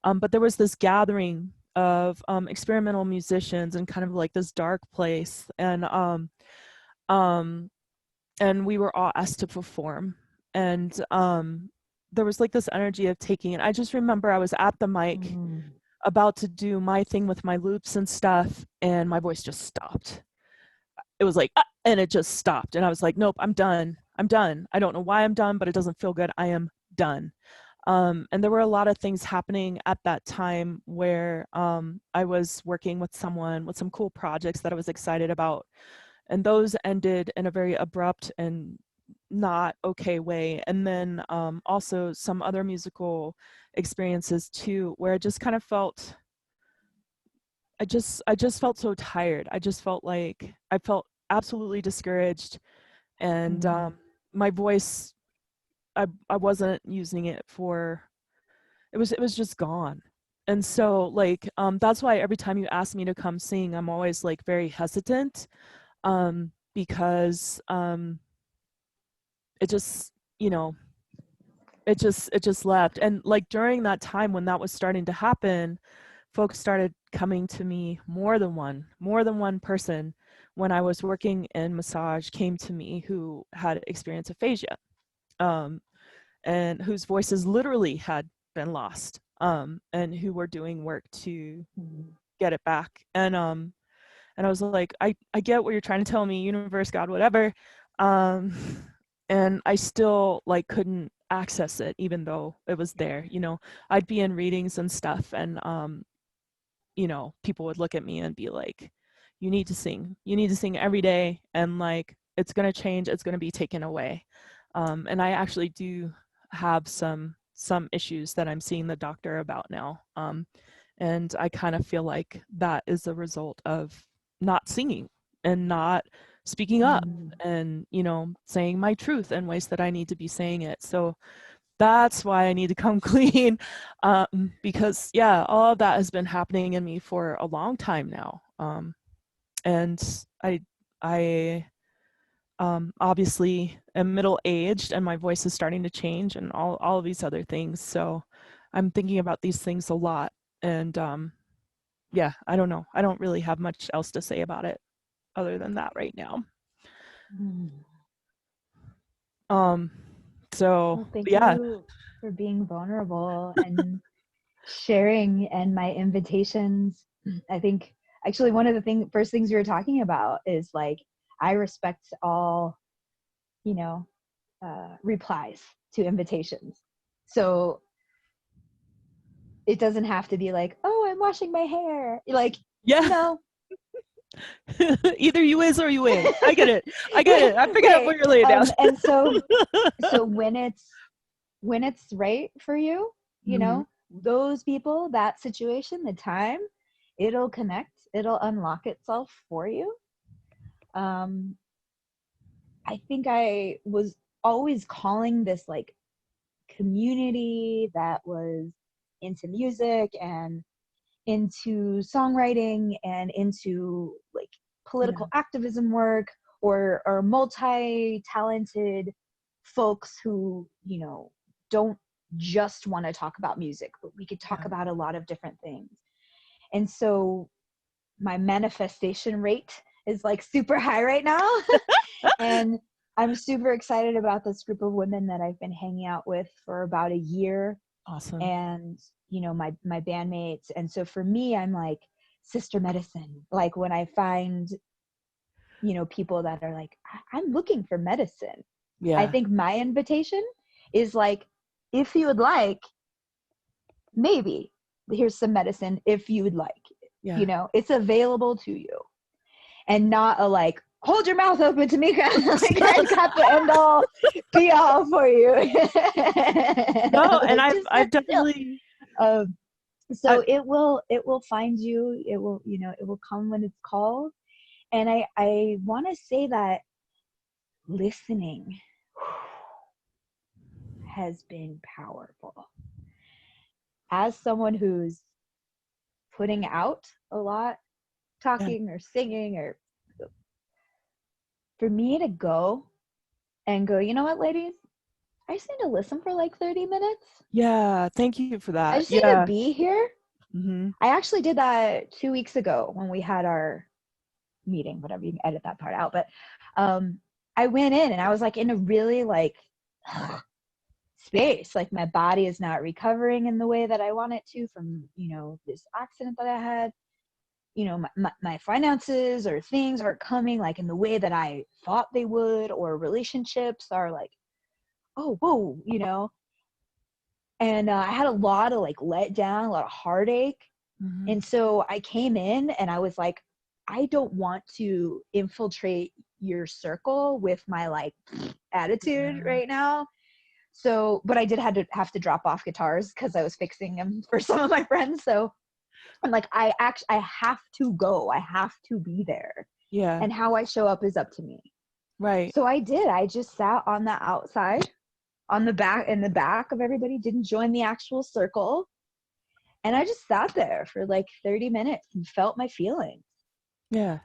But there was this gathering of experimental musicians in kind of like this dark place, and and we were all asked to perform, and there was like this energy of taking, and I just remember I was at the mic about to do my thing with my loops and stuff, and my voice just stopped. It was like, ah, and it just stopped, and I was like, nope, I'm done. I don't know why I'm done, but it doesn't feel good. I am done. And there were a lot of things happening at that time where I was working with someone with some cool projects that I was excited about, and those ended in a very abrupt and not okay way. And then also some other musical experiences too, where I just kind of felt, I just felt so tired. I just felt like I felt absolutely discouraged, and my voice, I wasn't using it for, it was just gone. And so like that's why every time you ask me to come sing, I'm always like very hesitant, because it just, you know, it just left. And like during that time when that was starting to happen, folks started coming to me, more than one person when I was working in massage came to me who had experienced aphasia, and whose voices literally had been lost, and who were doing work to get it back. And I was like, I get what you're trying to tell me, universe, God, whatever. And I still like couldn't access it, even though it was there. You know, I'd be in readings and stuff, and you know, people would look at me and be like, you need to sing every day, and like it's gonna change, it's gonna be taken away. And I actually do have some issues that I'm seeing the doctor about now. And I kind of feel like that is a result of not singing and not speaking up, and, you know, saying my truth in ways that I need to be saying it. So that's why I need to come clean, because yeah, all of that has been happening in me for a long time now. And I obviously am middle-aged, and my voice is starting to change, and all of these other things. So I'm thinking about these things a lot. And yeah, I don't know. I don't really have much else to say about it other than that right now. So Well, thank yeah. you for being vulnerable and sharing, and my invitations. I think actually one of the first things we were talking about is like, I respect all, you know, replies to invitations. So it doesn't have to be like, oh, I'm washing my hair. Like, Yeah. no. Either you is or you ain't. I get it. I'm picking Right. up what you're laying down. And so when it's right for you, you know, those people, that situation, the time, it'll connect, it'll unlock itself for you. I think I was always calling this like community that was into music and into songwriting and into like political activism work, or multi-talented folks who, you know, don't just want to talk about music, but we could talk about a lot of different things. And so my manifestation rate is like super high right now. And I'm super excited about this group of women that I've been hanging out with for about a year. Awesome. And, you know, my bandmates. And so for me, I'm like sister medicine. Like when I find, you know, people that are like, I'm looking for medicine. Yeah. I think my invitation is like, if you would like, maybe here's some medicine if you would like. Yeah. You know, it's available to you. And not a like, hold your mouth open, Tamika. Like I got the end all be all for you. No, and Like, I've definitely so it will find you. It will, you know, it will come when it's called. And I want to say that listening has been powerful. As someone who's putting out a lot, talking or singing, or for me to go and go, you know what, ladies? I just need to listen for like 30 minutes. Yeah, thank you for that. I just need to be here. Mm-hmm. I actually did that 2 weeks ago when we had our meeting, whatever, you can edit that part out. But I went in and I was like in a really like space. Like my body is not recovering in the way that I want it to from, you know, this accident that I had. You know, my finances or things aren't coming like in the way that I thought they would, or relationships are like, oh, whoa, you know. And I had a lot of like let down, a lot of heartache. Mm-hmm. And so I came in and I was like, I don't want to infiltrate your circle with my like attitude Yeah. right now. So, but I did have to drop off guitars because I was fixing them for some of my friends. So I'm like, I have to go. I have to be there. Yeah. And how I show up is up to me. Right. So I did. I just sat on the outside, on the back, in the back of everybody, didn't join the actual circle. And I just sat there for like 30 minutes and felt my feelings. Yeah.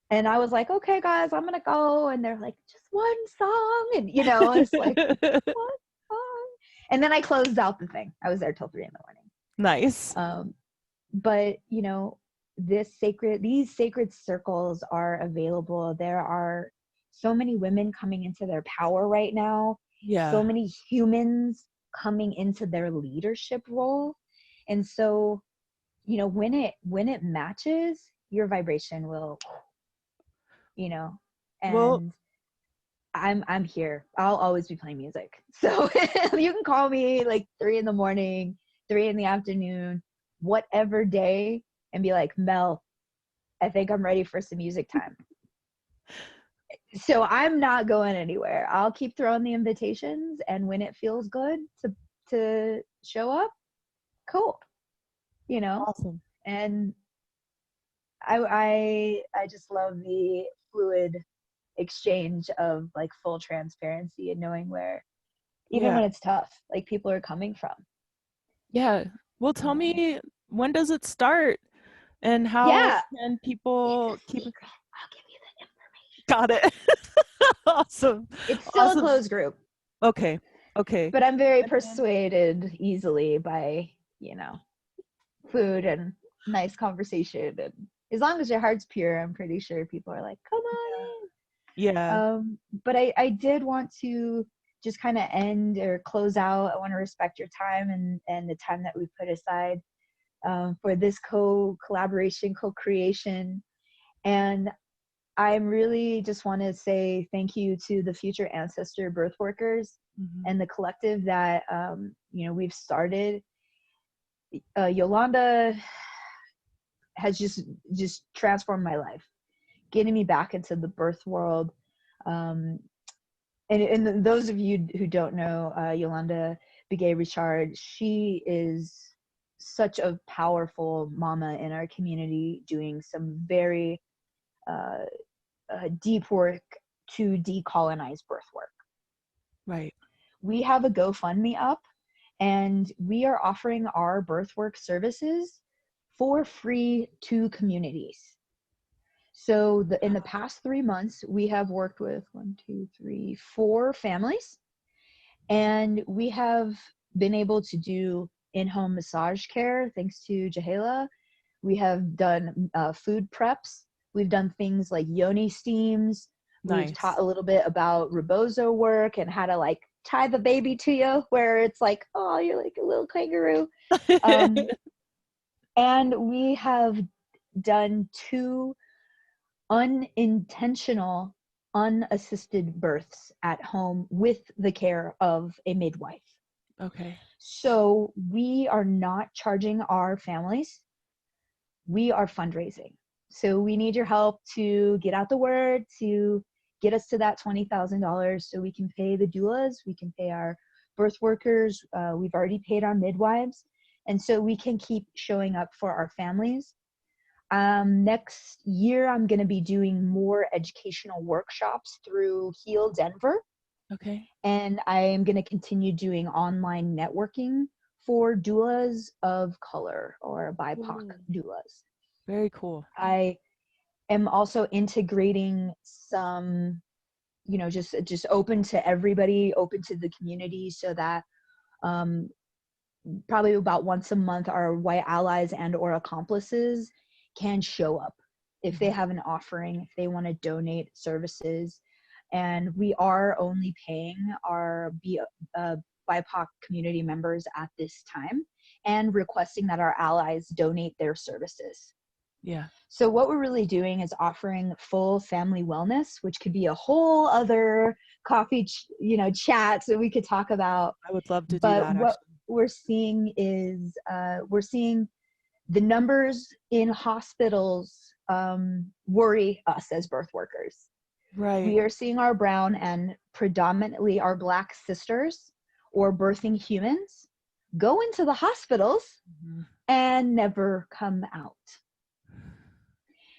And I was like, okay, guys, I'm going to go. And they're like, just one song. And, you know, it's like, one song. And then I closed out the thing. I was there till 3 a.m. Nice. But, you know, these sacred circles are available. There are so many women coming into their power right now. So Yeah. many humans coming into their leadership role. And so, you know, when it matches, your vibration will, you know, Well, and I'm here. I'll always be playing music. So you can call me like 3 a.m, 3 p.m, whatever day, and be like, Mel, I think I'm ready for some music time. So I'm not going anywhere. I'll keep throwing the invitations, and when it feels good to show up, cool. You know? awesome. And I just love the fluid exchange of like full transparency and knowing where, even Yeah. when it's tough, like people are coming from. Yeah. Well, tell me, when does it start and how Yeah, can it's people a keep secret. I'll give you got it. Awesome. the information. It's still a Awesome. closed group, Okay. Okay. but I'm very And then, persuaded easily by, you know, food and nice conversation. And as long as your heart's pure, I'm pretty sure people are like, come on yeah. in. But I did want to just kind of end or close out. I want to respect your time and the time that we put aside for this collaboration, co-creation. And I'm really just want to say thank you to the future ancestor birth workers Mhm. and the collective that, you know, we've started. Yolanda has just transformed my life, getting me back into the birth world. Um, and those of you who don't know Yolanda Begay-Richard, she is such a powerful mama in our community, doing some very uh, deep work to decolonize birth work. Right. We have a GoFundMe up, and we are offering our birth work services for free to communities. So in the past 3 months, we have worked with 4 families, and we have been able to do in-home massage care thanks to Jahela. We have done food preps. We've done things like yoni steams. We've taught Nice. a little bit about rebozo work and how to like tie the baby to you, where it's like, oh, you're like a little kangaroo. Um, and we have done 2 unintentional, unassisted births at home with the care of a midwife. Okay. So we are not charging our families. We are fundraising. So we need your help to get out the word, to get us to that $20,000 so we can pay the doulas, we can pay our birth workers, we've already paid our midwives, and so we can keep showing up for our families. Next year, I'm going to be doing more educational workshops through Heal Denver, Okay. and I am going to continue doing online networking for doulas of color or BIPOC doulas. Very cool. I am also integrating some, you know, just open to everybody, open to the community, so that probably about once a month our white allies and or accomplices can show up if they have an offering, if they want to donate services. And we are only paying our BIPOC community members at this time and requesting that our allies donate their services. Yeah. So what we're really doing is offering full family wellness, which could be a whole other coffee, chat that we could talk about. I would love to do But that, what actually. we're seeing is we're seeing the numbers in hospitals worry us as birth workers. Right. We are seeing our brown and predominantly our Black sisters or birthing humans go into the hospitals and never come out.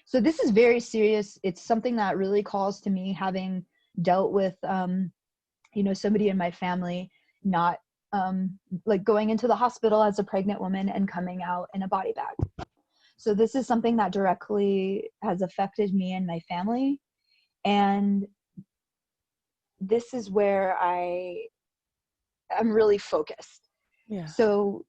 So this is very serious. It's something that really calls to me, having dealt with, somebody in my family not like going into the hospital as a pregnant woman and coming out in a body bag. So this is something that directly has affected me and my family. And this is where I'm really focused. Yeah. So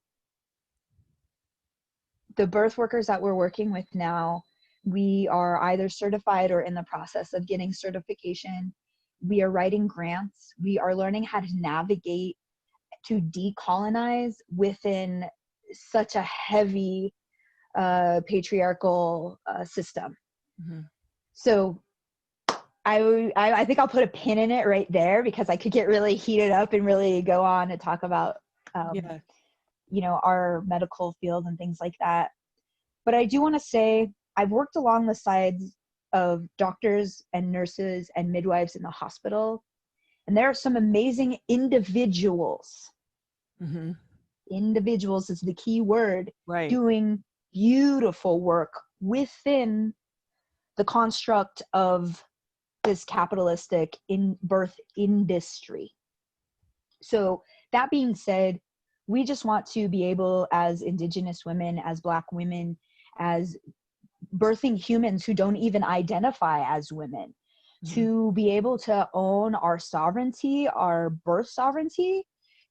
the birth workers that we're working with now, we are either certified or in the process of getting certification. We are writing grants. We are learning how to navigate to decolonize within such a heavy patriarchal system. Mm-hmm. So I think I'll put a pin in it right there, because I could get really heated up and really go on and talk about our medical field and things like that. But I do want to say I've worked along the sides of doctors and nurses and midwives in the hospital, and there are some amazing individuals. Mm-hmm. Individuals is the key word. Right. Doing beautiful work within the construct of this capitalistic birth industry. So that being said, we just want to be able, as Indigenous women, as Black women, as birthing humans who don't even identify as women, to be able to own our sovereignty, our birth sovereignty,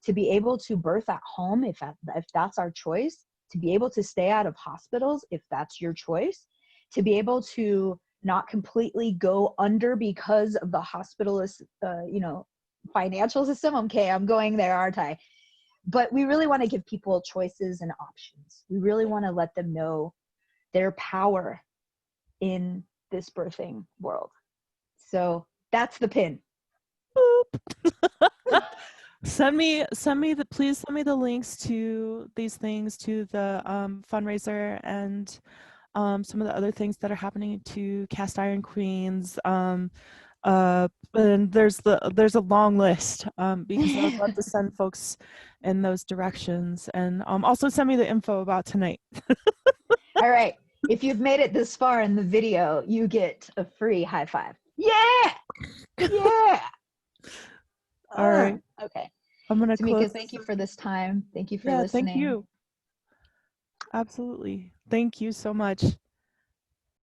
to be able to birth at home if that's our choice, to be able to stay out of hospitals if that's your choice, to be able to not completely go under because of the hospitalist, financial system. Okay, I'm going there, aren't I? But we really want to give people choices and options. We really want to let them know their power in this birthing world. So that's the pin. Please send me the links to these things, to the fundraiser, and some of the other things that are happening to Cast Iron Queens. And there's a long list, because I would love to send folks in those directions. And also send me the info about tonight. All right. If you've made it this far in the video, you get a free high five. Yeah. Yeah. All right. Okay. I'm going to close. Thank you for this time. Thank you for listening. Thank you. Absolutely. Thank you so much.